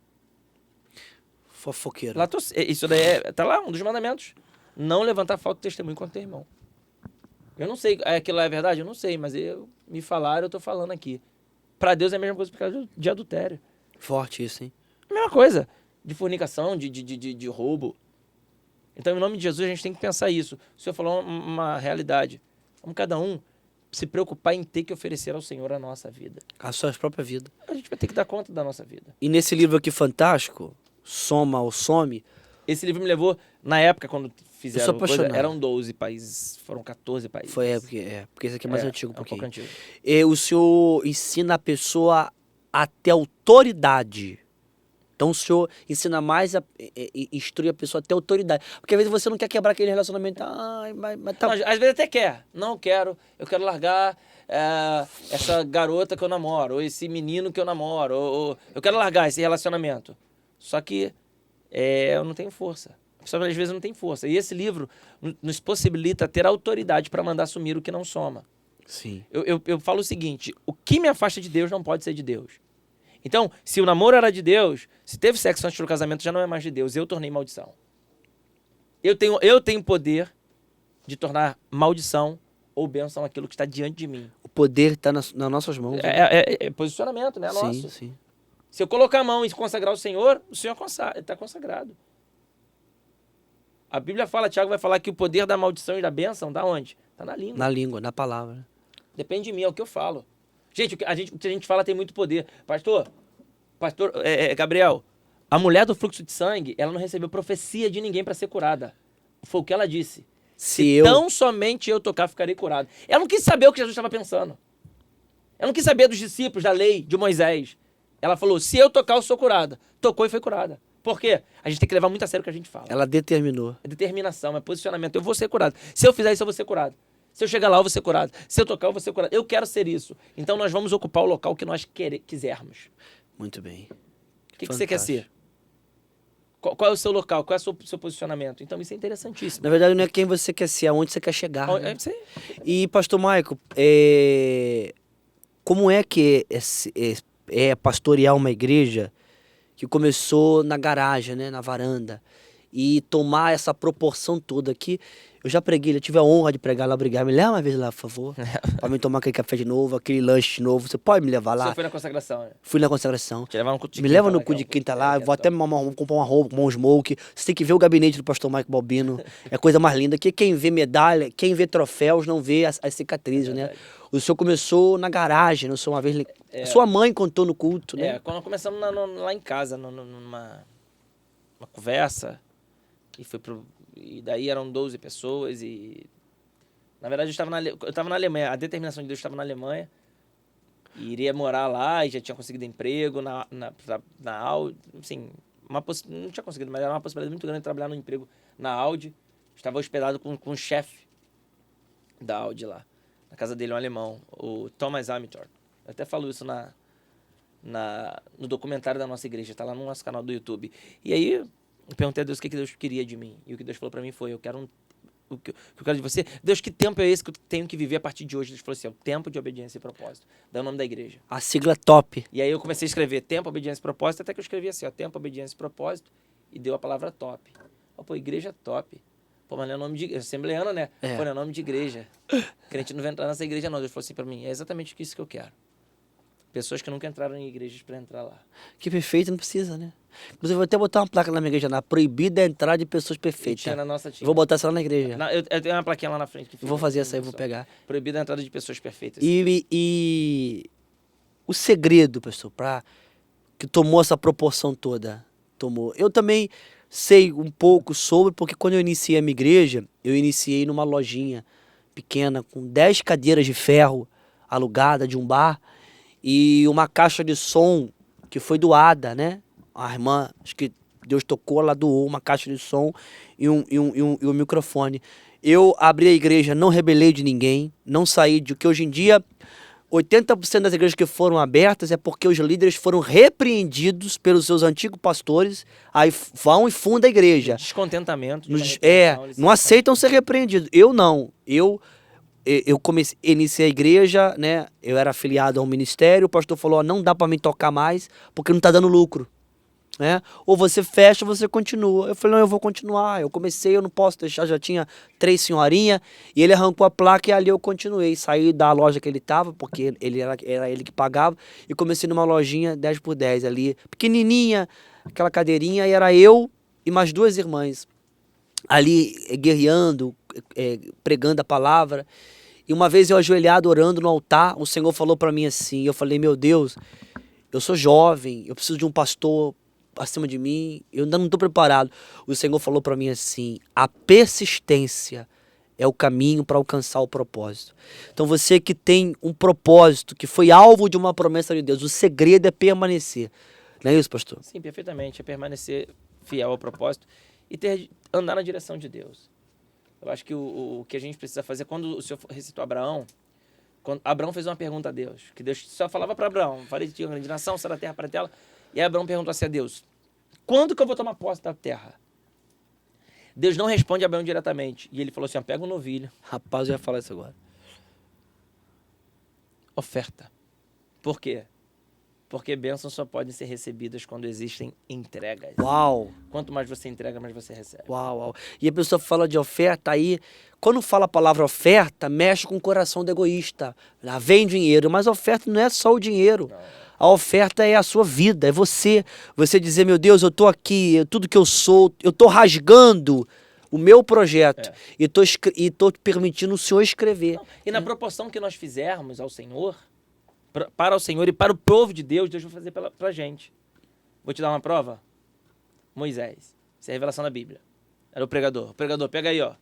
Fofoqueiro. Isso daí tá lá, um dos mandamentos. Não levantar falso testemunho contra teu irmão. Eu não sei, aquilo lá é verdade? Eu não sei, mas me falaram, eu tô falando aqui. Pra Deus é a mesma coisa por causa de adultério. Forte isso, hein? A mesma coisa. De fornicação, de roubo. Então, em nome de Jesus, a gente tem que pensar isso. O Senhor falou uma realidade. Vamos cada um se preocupar em ter que oferecer ao Senhor a nossa vida. A sua própria vida. A gente vai ter que dar conta da nossa vida. E nesse livro aqui fantástico, Soma ou Some... Esse livro me levou, na época, quando fizeram coisa, eram 12 países, foram 14 países. Porque esse aqui é mais antigo um pouquinho. Um pouco antigo. E o senhor ensina a pessoa a ter autoridade. Então o senhor ensina mais, instrui a pessoa a ter autoridade. Porque às vezes você não quer quebrar aquele relacionamento. Ai, mas tá... Não, às vezes até quer. Não quero, eu quero largar, essa garota que eu namoro, ou esse menino que eu namoro, ou eu quero largar esse relacionamento. Só que eu não tenho força. A pessoa às vezes não tem força. E esse livro nos possibilita ter autoridade para mandar assumir o que não soma. Sim. Eu falo o seguinte, o que me afasta de Deus não pode ser de Deus. Então, se o namoro era de Deus, se teve sexo antes do casamento, já não é mais de Deus. Eu tornei maldição. Eu tenho poder de tornar maldição ou bênção aquilo que está diante de mim. O poder está nas nossas mãos. Né? É posicionamento, né? Nosso. Sim, sim. Se eu colocar a mão e consagrar o Senhor está consagrado. A Bíblia fala, Tiago vai falar que o poder da maldição e da bênção, da onde? Está na língua. Na língua, na palavra. Depende de mim, é o que eu falo. Gente, o que a gente fala tem muito poder. Pastor, Gabriel, a mulher do fluxo de sangue, ela não recebeu profecia de ninguém para ser curada. Foi o que ela disse. Se tão somente eu tocar, ficarei curado. Ela não quis saber o que Jesus estava pensando. Ela não quis saber dos discípulos, da lei, de Moisés. Ela falou, se eu tocar, eu sou curada. Tocou e foi curada. Por quê? A gente tem que levar muito a sério o que a gente fala. Ela determinou. É determinação, é posicionamento. Eu vou ser curado. Se eu fizer isso, eu vou ser curado. Se eu chegar lá, eu vou ser curado. Se eu tocar, eu vou ser curado. Eu quero ser isso. Então nós vamos ocupar o local que nós quisermos. Muito bem. O que você quer ser? Qual é o seu local? Qual é o seu posicionamento? Então isso é interessantíssimo. Na verdade, não é quem você quer ser, aonde você quer chegar. Né? E, pastor Michael, como é que é pastorear uma igreja que começou na garagem, né, na varanda, e tomar essa proporção toda aqui? Eu já preguei, eu tive a honra de pregar lá, obrigado. Me leva uma vez lá, por favor, para me tomar aquele café de novo, aquele lanche de novo. Você pode me levar lá? Você foi na consagração, né? Fui na consagração. Te levar no culto de me leva no culto de quinta lá, vou até comprar uma roupa, comprar um smoke. Você tem que ver o gabinete do pastor Michael Balbino. É a coisa mais linda. Que quem vê medalha, quem vê troféus, não vê as cicatrizes, né? O senhor começou na garagem, não sou uma vez. Sua mãe contou no culto, né? Quando começamos lá em casa, numa conversa, e daí eram 12 pessoas e... Na verdade, eu estava na Alemanha. A determinação de Deus estava na Alemanha. E iria morar lá e já tinha conseguido emprego na Audi. Assim, não tinha conseguido, mas era uma possibilidade muito grande de trabalhar no emprego na Audi. Estava hospedado com o chefe da Audi lá. Na casa dele, um alemão, o Thomas Amitor. Eu até falo isso no documentário da nossa igreja. Está lá no nosso canal do YouTube. E aí... eu perguntei a Deus o que Deus queria de mim. E o que Deus falou pra mim foi, o que eu quero de você. Deus, que tempo é esse que eu tenho que viver a partir de hoje? Deus falou assim, é o tempo de obediência e propósito. Dá o nome da igreja. A sigla top. E aí eu comecei a escrever tempo, obediência e propósito, até que eu escrevi assim, ó, tempo, obediência e propósito, e deu a palavra top. Pô, igreja top. Pô, mas não é nome de... assembleana, né? Pô, não é nome de igreja. Crente não vai entrar nessa igreja não. Deus falou assim pra mim, é exatamente isso que eu quero. Pessoas que nunca entraram em igrejas para entrar lá. Que perfeito, não precisa, né? Inclusive, eu vou até botar uma placa na minha igreja lá, proibida a entrada de pessoas perfeitas. Tinha na nossa tinha. Vou botar essa lá na igreja. Eu tenho uma plaquinha lá na frente. Vou fazer essa aí, vou pegar. Proibida a entrada de pessoas perfeitas. E o segredo, pastor, que tomou essa proporção toda? Eu também sei um pouco sobre, porque quando eu iniciei a minha igreja, eu iniciei numa lojinha pequena, com 10 cadeiras de ferro alugada de um bar, e uma caixa de som que foi doada, né? A irmã, acho que Deus tocou, ela doou uma caixa de som e um microfone. Eu abri a igreja, não rebelei de ninguém, não saí de que hoje em dia 80% das igrejas que foram abertas é porque os líderes foram repreendidos pelos seus antigos pastores, aí vão e fundam a igreja. Descontentamento. Não aceitam ser repreendidos. Eu não. Eu iniciei a igreja, né? Eu era afiliado ao ministério, o pastor falou, não dá para mim tocar mais, porque não tá dando lucro. Né? Ou você fecha ou você continua. Eu falei, não, eu vou continuar. Eu comecei, eu não posso deixar, já tinha 3 senhorinhas, e ele arrancou a placa e ali eu continuei. Saí da loja que ele estava, porque era ele que pagava, e comecei numa lojinha 10x10 ali, pequenininha, aquela cadeirinha, e era eu e mais 2 irmãs ali guerreando, pregando a palavra. E uma vez eu ajoelhado orando no altar, o Senhor falou para mim assim, eu falei, meu Deus, eu sou jovem, eu preciso de um pastor acima de mim, eu ainda não estou preparado. O Senhor falou para mim assim, a persistência é o caminho para alcançar o propósito. Então você que tem um propósito, que foi alvo de uma promessa de Deus, o segredo é permanecer. Não é isso, pastor? Sim, perfeitamente, é permanecer fiel ao propósito e andar na direção de Deus. Eu acho que o que a gente precisa fazer, quando o Senhor recitou Abraão, Quando Abraão fez uma pergunta a Deus, que Deus só falava para Abraão, farei de ti uma grande nação, será a terra para tela. E aí Abraão perguntou assim a Deus, quando que eu vou tomar posse da terra? Deus não responde a Abraão diretamente. E ele falou assim, ó, pega um novilho. Rapaz, eu ia falar isso agora. Oferta. Por quê? Porque bênçãos só podem ser recebidas quando existem entregas. Uau, Quanto mais você entrega, mais você recebe. uau. E a pessoa fala de oferta aí, quando fala a palavra oferta, mexe com o coração do egoísta. Ah, vem dinheiro, mas a oferta não é só o dinheiro. A oferta é a sua vida, é você. Você dizer, meu Deus, eu tô aqui, tudo que eu sou, eu tô rasgando o meu projeto e tô permitindo o Senhor escrever. Não, e na proporção que nós fizermos ao Senhor, para o Senhor e para o povo de Deus, Deus vai fazer pra gente. Vou te dar uma prova. Moisés. Isso é a revelação da Bíblia. Era o pregador. O pregador, pega aí, ó.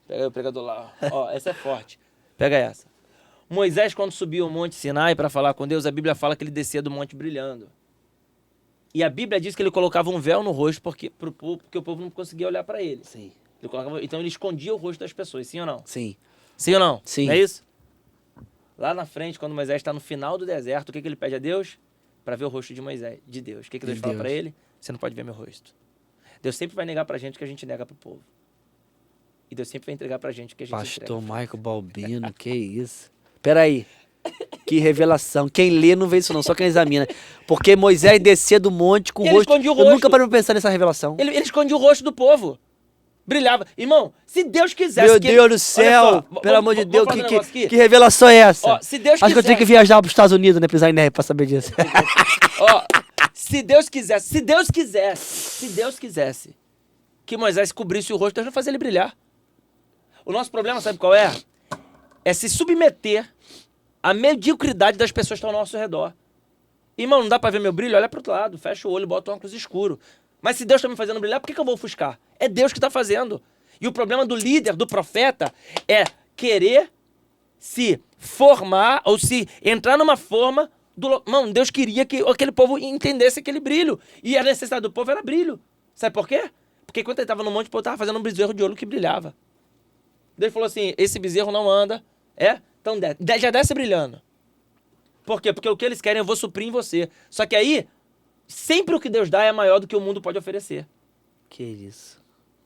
Pega aí o pregador lá. Ó, essa é forte. Pega essa. Moisés, quando subiu o Monte Sinai para falar com Deus, a Bíblia fala que ele descia do monte brilhando. E a Bíblia diz que ele colocava um véu no rosto porque o povo não conseguia olhar para ele. Sim. Então ele escondia o rosto das pessoas, sim ou não? Sim. Sim ou não? Sim. Não é isso? Lá na frente, quando Moisés está no final do deserto, o que ele pede a Deus? Para ver o rosto de Moisés, de Deus. O que Deus fala para ele? Você não pode ver meu rosto. Deus sempre vai negar pra gente o que a gente nega pro povo. E Deus sempre vai entregar pra gente o que a gente Pastor entrega. Michael Balbino, que isso? Peraí. Que revelação. Quem lê não vê isso não, só quem examina. Porque Moisés descia do monte com o Ele rosto... escondia o Eu nunca rosto. parei pra pensar nessa revelação. Ele escondia o rosto do povo. Brilhava. Irmão, se Deus quisesse... Meu que Deus ele... do céu! Olha só, Pelo amor de Deus, fazer um negócio aqui. que revelação é essa? Ó, se Deus Acho que eu tenho que viajar pros Estados Unidos, né? Pisar em neve pra saber disso. Ó, se Deus quisesse que Moisés cobrisse o rosto, Deus não fazia ele brilhar. O nosso problema, sabe qual é? É se submeter à mediocridade das pessoas que estão ao nosso redor. Irmão, não dá pra ver meu brilho? Olha pro outro lado, fecha o olho, bota um óculos escuro. Mas se Deus tá me fazendo brilhar, por que eu vou ofuscar? É Deus que tá fazendo. E o problema do líder, do profeta, é querer se formar ou se entrar numa forma do... Mano, Deus queria que aquele povo entendesse aquele brilho. E a necessidade do povo era brilho. Sabe por quê? Porque quando ele estava no monte, o povo estava fazendo um bezerro de ouro que brilhava. Deus falou assim, esse bezerro não anda. Então já desce brilhando. Por quê? Porque o que eles querem eu vou suprir em você. Só que aí, sempre o que Deus dá é maior do que o mundo pode oferecer. Que isso.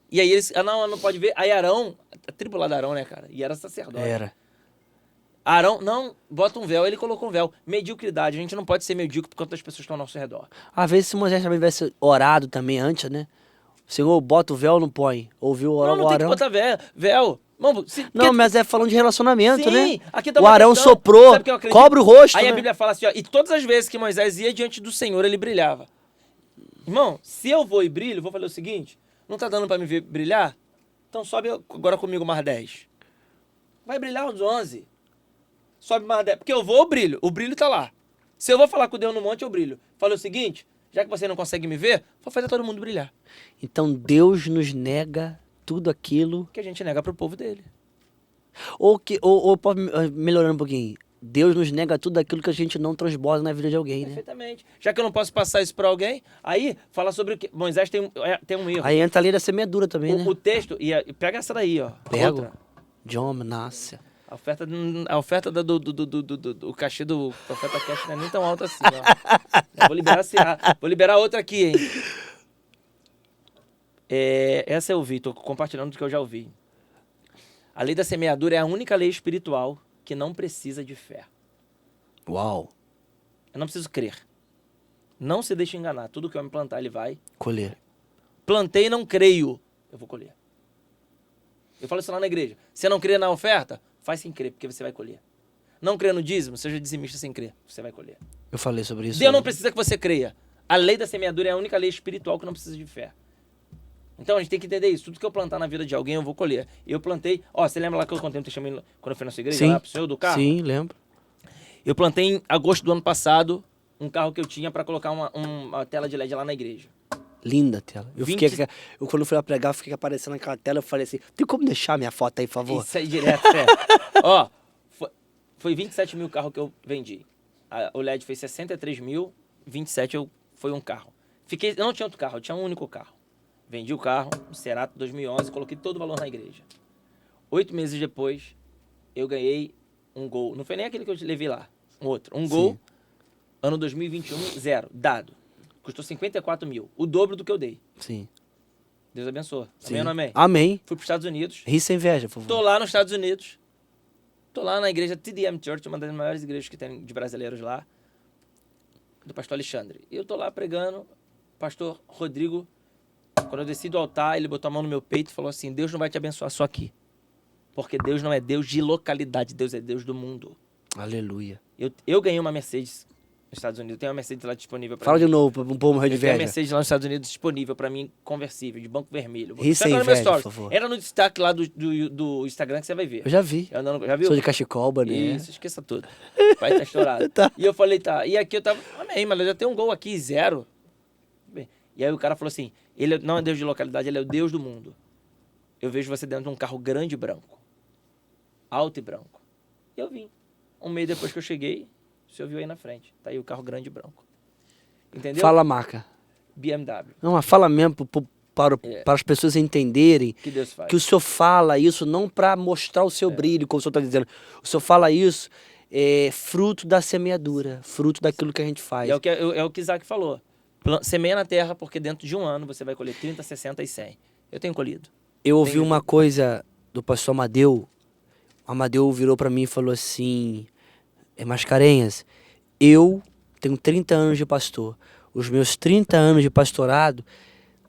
E aí eles, não pode ver. Aí Arão, a tribo lá de Arão, né, cara? E era sacerdote. Era. Arão, não, bota um véu, ele colocou um véu. Mediocridade, a gente não pode ser medíocre por conta das pessoas que estão ao nosso redor. Às vezes, se Moisés também tivesse orado também antes, né? O Senhor bota o véu ou não põe? Ouviu o Arão? Não tem que botar véu. Não, mas é falando de relacionamento, né? Sim, aqui tá o uma Arão questão. soprou, Sabe o que eu acredito? cobre o rosto, Aí né? a Bíblia fala assim, ó, e todas as vezes que Moisés ia diante do Senhor, ele brilhava. Irmão, se eu vou e brilho, vou fazer o seguinte, não tá dando pra me ver brilhar? Então sobe agora comigo mais 10. Vai brilhar os 11. Sobe mais 10. Porque eu vou, eu brilho. O brilho tá lá. Se eu vou falar com Deus no monte, eu brilho. Falei o seguinte, já que você não consegue me ver, vou fazer todo mundo brilhar. Então Deus nos nega tudo aquilo... Que a gente nega pro povo dele. Ou melhorando um pouquinho, Deus nos nega tudo aquilo que a gente não transborda na vida de alguém, né? Perfeitamente. Já que eu não posso passar isso pra alguém, aí fala sobre o que... Moisés tem um erro. Aí entra a lei da semeadura também, né? O texto... Pega essa daí, ó. Pego. Outra. John Manasseh. A oferta do cachê do Profeta Cash não é nem tão alta assim, ó. Eu vou liberar outra aqui, hein. Essa eu vi, tô compartilhando do que eu já ouvi. A lei da semeadura é a única lei espiritual que não precisa de fé. Uau. Eu não preciso crer. Não se deixe enganar. Tudo que eu me plantar, ele vai Colher. Plantei e não creio, eu vou colher. Eu falo isso lá na igreja. Você não crê na oferta? Faz sem crer, porque você vai colher. Não crê no dízimo? Seja dizimista sem crer, você vai colher. Eu falei sobre isso. Deus não precisa que você creia. A lei da semeadura é a única lei espiritual que não precisa de fé. Então a gente tem que entender isso. Tudo que eu plantar na vida de alguém, eu vou colher. Eu plantei... Ó, você lembra lá que eu contei um testemunho quando eu fui na sua igreja? Sim. Lá pro senhor do carro? Sim, lembro. Eu plantei em agosto do ano passado um carro que eu tinha para colocar uma tela de LED lá na igreja. Linda a tela. Quando eu fui lá pregar, eu fiquei aparecendo naquela tela, eu falei assim, tem como deixar minha foto aí, por favor? Isso aí direto, Ó, foi 27 mil o carro que eu vendi. O LED foi 63 mil, 27 foi um carro. Eu não tinha outro carro, eu tinha um único carro. Vendi o carro, um Cerato 2011, coloquei todo o valor na igreja. 8 meses depois, eu ganhei um gol. Não foi nem aquele que eu te levei lá. Um outro. Um gol, ano 2021, 0. Dado. Custou 54 mil. O dobro do que eu dei. Sim. Deus abençoe. Sim. Amém ou não amém? Amém. Fui para os Estados Unidos. Ri sem inveja, por favor. Tô lá nos Estados Unidos. Tô lá na igreja TDM Church, uma das maiores igrejas que tem de brasileiros lá. Do pastor Alexandre. E eu tô lá pregando. Pastor Rodrigo, quando eu desci do altar, ele botou a mão no meu peito e falou assim: Deus não vai te abençoar só aqui. Porque Deus não é Deus de localidade, Deus é Deus do mundo. Aleluia. Eu ganhei uma Mercedes nos Estados Unidos. Eu tenho uma Mercedes lá disponível para Fala mim. de novo, pra um povo morrer de Eu tenho uma inveja. Mercedes lá nos Estados Unidos disponível para mim, conversível, de banco vermelho. Ri sem Tá no meu inveja, stories. por favor. Entra no destaque lá do Instagram que você vai ver. Eu já vi. Eu andando, já viu? Sou de Cachicolba, né? Isso, esqueça tudo. O pai tá estourado. Tá. E eu falei, tá. E aqui eu tava, amém, mas eu já tenho um gol aqui, 0. E aí o cara falou assim, ele não é Deus de localidade, ele é o Deus do mundo. Eu vejo você dentro de um carro grande e branco. Alto e branco. E eu vim. Um mês depois que eu cheguei, o senhor viu aí na frente. Tá aí o carro grande e branco. Entendeu? Fala a marca. BMW. Não, mas fala mesmo para as pessoas entenderem Que Deus faz. que o senhor fala isso não para mostrar o seu brilho, como o senhor está dizendo. O senhor fala isso fruto da semeadura, fruto daquilo que a gente faz. E é o que Isaac falou. Semeia na terra, porque dentro de um ano você vai colher 30, 60 e 100. Eu tenho colhido. Eu ouvi uma coisa do pastor Amadeu. O Amadeu virou para mim e falou assim: Mascarenhas, eu tenho 30 anos de pastor. Os meus 30 anos de pastorado,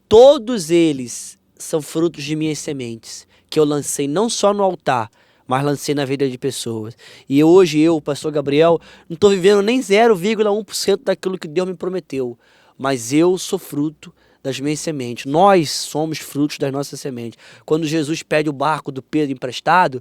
todos eles são frutos de minhas sementes, que eu lancei não só no altar, mas lancei na vida de pessoas. E hoje eu, pastor Gabriel, não estou vivendo nem 0,1% daquilo que Deus me prometeu. Mas eu sou fruto das minhas sementes. Nós somos frutos das nossas sementes. Quando Jesus pede o barco do Pedro emprestado,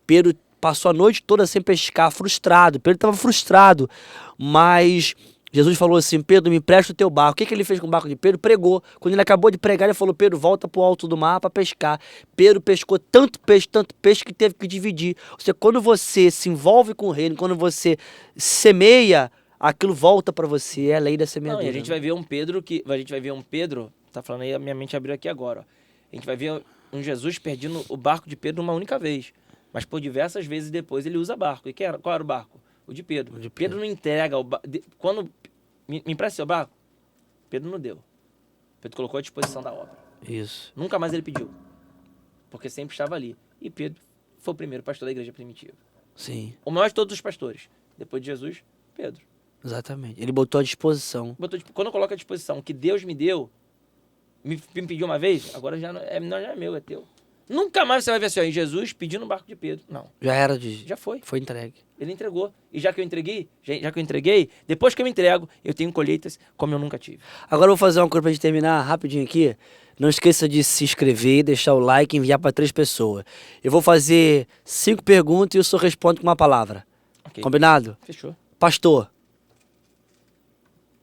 Pedro passou a noite toda sem pescar, frustrado. Pedro estava frustrado, mas Jesus falou assim: Pedro, me empresta o teu barco. O que ele fez com o barco de Pedro? Pregou. Quando ele acabou de pregar, ele falou: Pedro, volta para o alto do mar para pescar. Pedro pescou tanto peixe que teve que dividir. Ou seja, quando você se envolve com o reino, quando você semeia, aquilo volta para você, é a lei da semeadura. Não, e a gente vai ver um Pedro, tá falando aí, a minha mente abriu aqui agora, ó. A gente vai ver um Jesus perdendo o barco de Pedro uma única vez, mas por diversas vezes depois ele usa barco. E qual era o barco? O de Pedro. O de Pedro não entrega o barco. Quando me empresta seu barco, Pedro não deu. Pedro colocou à disposição da obra. Isso. Nunca mais ele pediu, porque sempre estava ali. E Pedro foi o primeiro pastor da igreja primitiva. Sim, O maior de todos os pastores. Depois de Jesus, Pedro. exatamente. Ele botou à disposição. Quando eu coloco à disposição o que Deus me deu, me pediu uma vez, agora já não é meu, é teu. Nunca mais você vai ver assim, ó, em Jesus pedindo o barco de Pedro. Não, Já era de... já foi. Foi entregue. Ele entregou. E já que eu entreguei, depois que eu me entrego, eu tenho colheitas como eu nunca tive. Agora eu vou fazer uma coisa pra gente terminar rapidinho aqui. Não esqueça de se inscrever, deixar o like e enviar para 3 pessoas. Eu vou fazer 5 perguntas e o senhor responde com uma palavra. Ok. Combinado? Fechou. Pastor.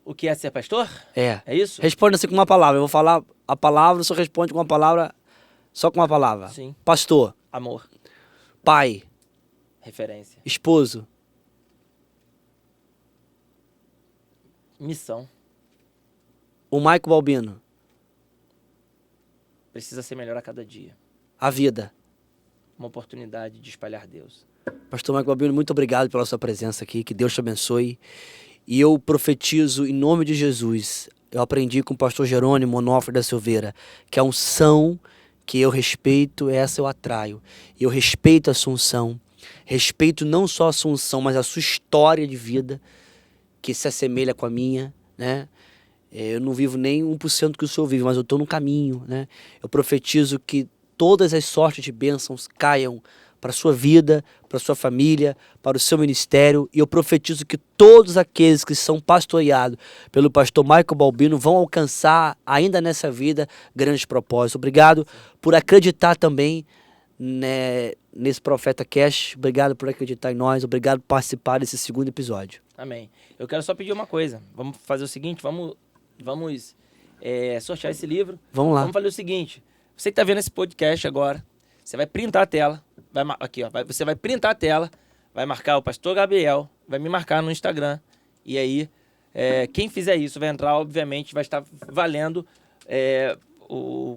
O que é ser pastor? É. É isso? Responda assim com uma palavra. Eu vou falar a palavra, o senhor responde com uma palavra, só com uma palavra. Sim. Pastor. Amor. Pai. Referência. Esposo. Missão. O Maico Balbino. Precisa ser melhor a cada dia. A vida. Uma oportunidade de espalhar Deus. Pastor Maico Balbino, muito obrigado pela sua presença aqui. Que Deus te abençoe. E eu profetizo em nome de Jesus. Eu aprendi com o pastor Jerônimo Onofre da Silveira que a unção que eu respeito, essa eu atraio. Eu respeito a sua unção. Respeito não só a sua unção, mas a sua história de vida, que se assemelha com a minha, né? Eu não vivo nem 1% que o senhor vive, mas eu estou no caminho, né? Eu profetizo que todas as sortes de bênçãos caiam para a sua vida, para a sua família, para o seu ministério. E eu profetizo que todos aqueles que são pastoreados pelo pastor Maico Balbino vão alcançar, ainda nessa vida, grandes propósitos. Obrigado por acreditar também, né, nesse Profeta Cash. Obrigado por acreditar em nós. Obrigado por participar desse 2º episódio. Amém. Eu quero só pedir uma coisa. Vamos fazer o seguinte, vamos sortear esse livro. Vamos lá. Vamos fazer o seguinte. Você que está vendo esse podcast agora, você vai printar a tela. Você vai printar a tela, vai marcar o pastor Gabriel, vai me marcar no Instagram. E aí, quem fizer isso vai entrar, obviamente, vai estar valendo.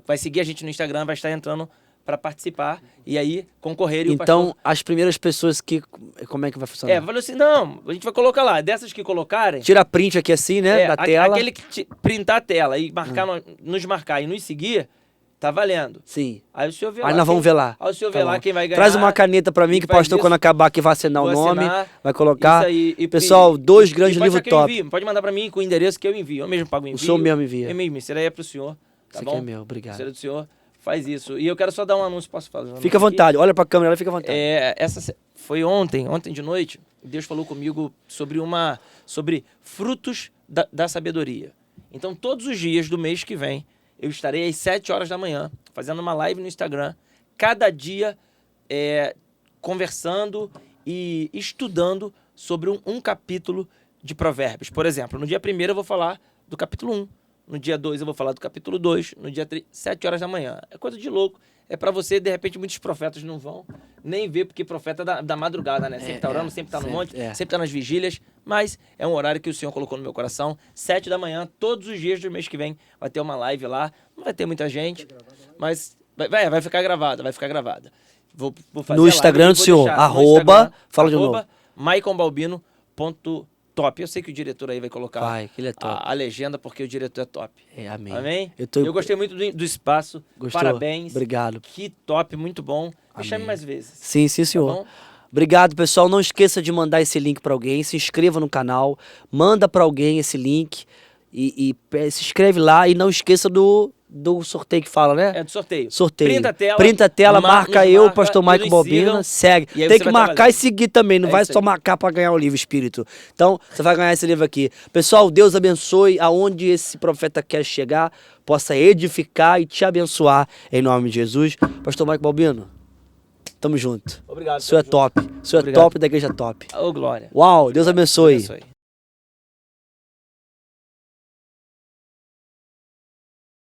Vai seguir a gente no Instagram, vai estar entrando para participar e aí concorrerem. Então, as primeiras pessoas que... Como é que vai funcionar? Falou assim, não, a gente vai colocar lá, dessas que colocarem... Tira print aqui assim, né, da tela. Aquele que printar a tela e marcar, nos marcar e nos seguir, tá valendo. Sim. Aí o senhor vê Aí lá. nós vamos ver lá. Aí o senhor Tá vê lá bom. quem vai ganhar. Traz uma caneta pra mim que faz pastor, isso. quando acabar aqui, vai assinar Vou o nome, assinar. vai colocar. Isso aí. Pessoal, 2 grandes pode livros achar que eu top. envio, pode mandar pra mim com o endereço que eu envio. Eu mesmo pago o envio. O senhor mesmo envia. Eu mesmo, isso daí é pro senhor, tá Isso bom? aqui é meu, obrigado. Isso é do senhor, faz isso. E eu quero só dar um anúncio, posso fazer um anúncio Fica à vontade, olha pra câmera, fica à vontade. Foi ontem de noite, Deus falou comigo sobre frutos da sabedoria. Então, todos os dias do mês que vem, eu estarei às 7 horas da manhã, fazendo uma live no Instagram, cada dia conversando e estudando sobre um capítulo de Provérbios. Por exemplo, no dia 1º eu vou falar do capítulo 1, no dia 2 eu vou falar do capítulo 2, no dia 3, 7 horas da manhã. É coisa de louco. É para você, de repente, muitos profetas não vão nem ver, porque profeta da madrugada, né? Sempre tá orando, sempre tá no monte, sempre tá nas vigílias, mas é um horário que o Senhor colocou no meu coração. 7 da manhã, todos os dias do mês que vem, vai ter uma live lá. Não vai ter muita gente, mas vai ficar gravada, vai ficar gravada. Vou fazer no Instagram do senhor, fala de novo. @maiconbalbino.top. Eu sei que o diretor aí vai colocar que ele é top. A legenda, porque o diretor é top. Amém. Amém? Eu gostei muito do espaço. Gostou? Parabéns. Obrigado. Que top, muito bom. Me chame mais vezes. Sim, senhor. Tá, obrigado, pessoal. Não esqueça de mandar esse link para alguém. Se inscreva no canal. Manda para alguém esse link. E se inscreve lá. E não esqueça do sorteio que fala, né? É do sorteio. Sorteio. Printa a tela, marca eu, pastor Michael Balbino, segue. Tem que marcar e seguir também, não vai só marcar para ganhar o livro Espírito. Então, você vai ganhar esse livro aqui. Pessoal, Deus abençoe aonde esse profeta quer chegar, possa edificar e te abençoar em nome de Jesus. Pastor Michael Balbino, tamo junto. Obrigado. O senhor é top. O senhor é top da igreja top. Ô, glória. Uau, Deus abençoe.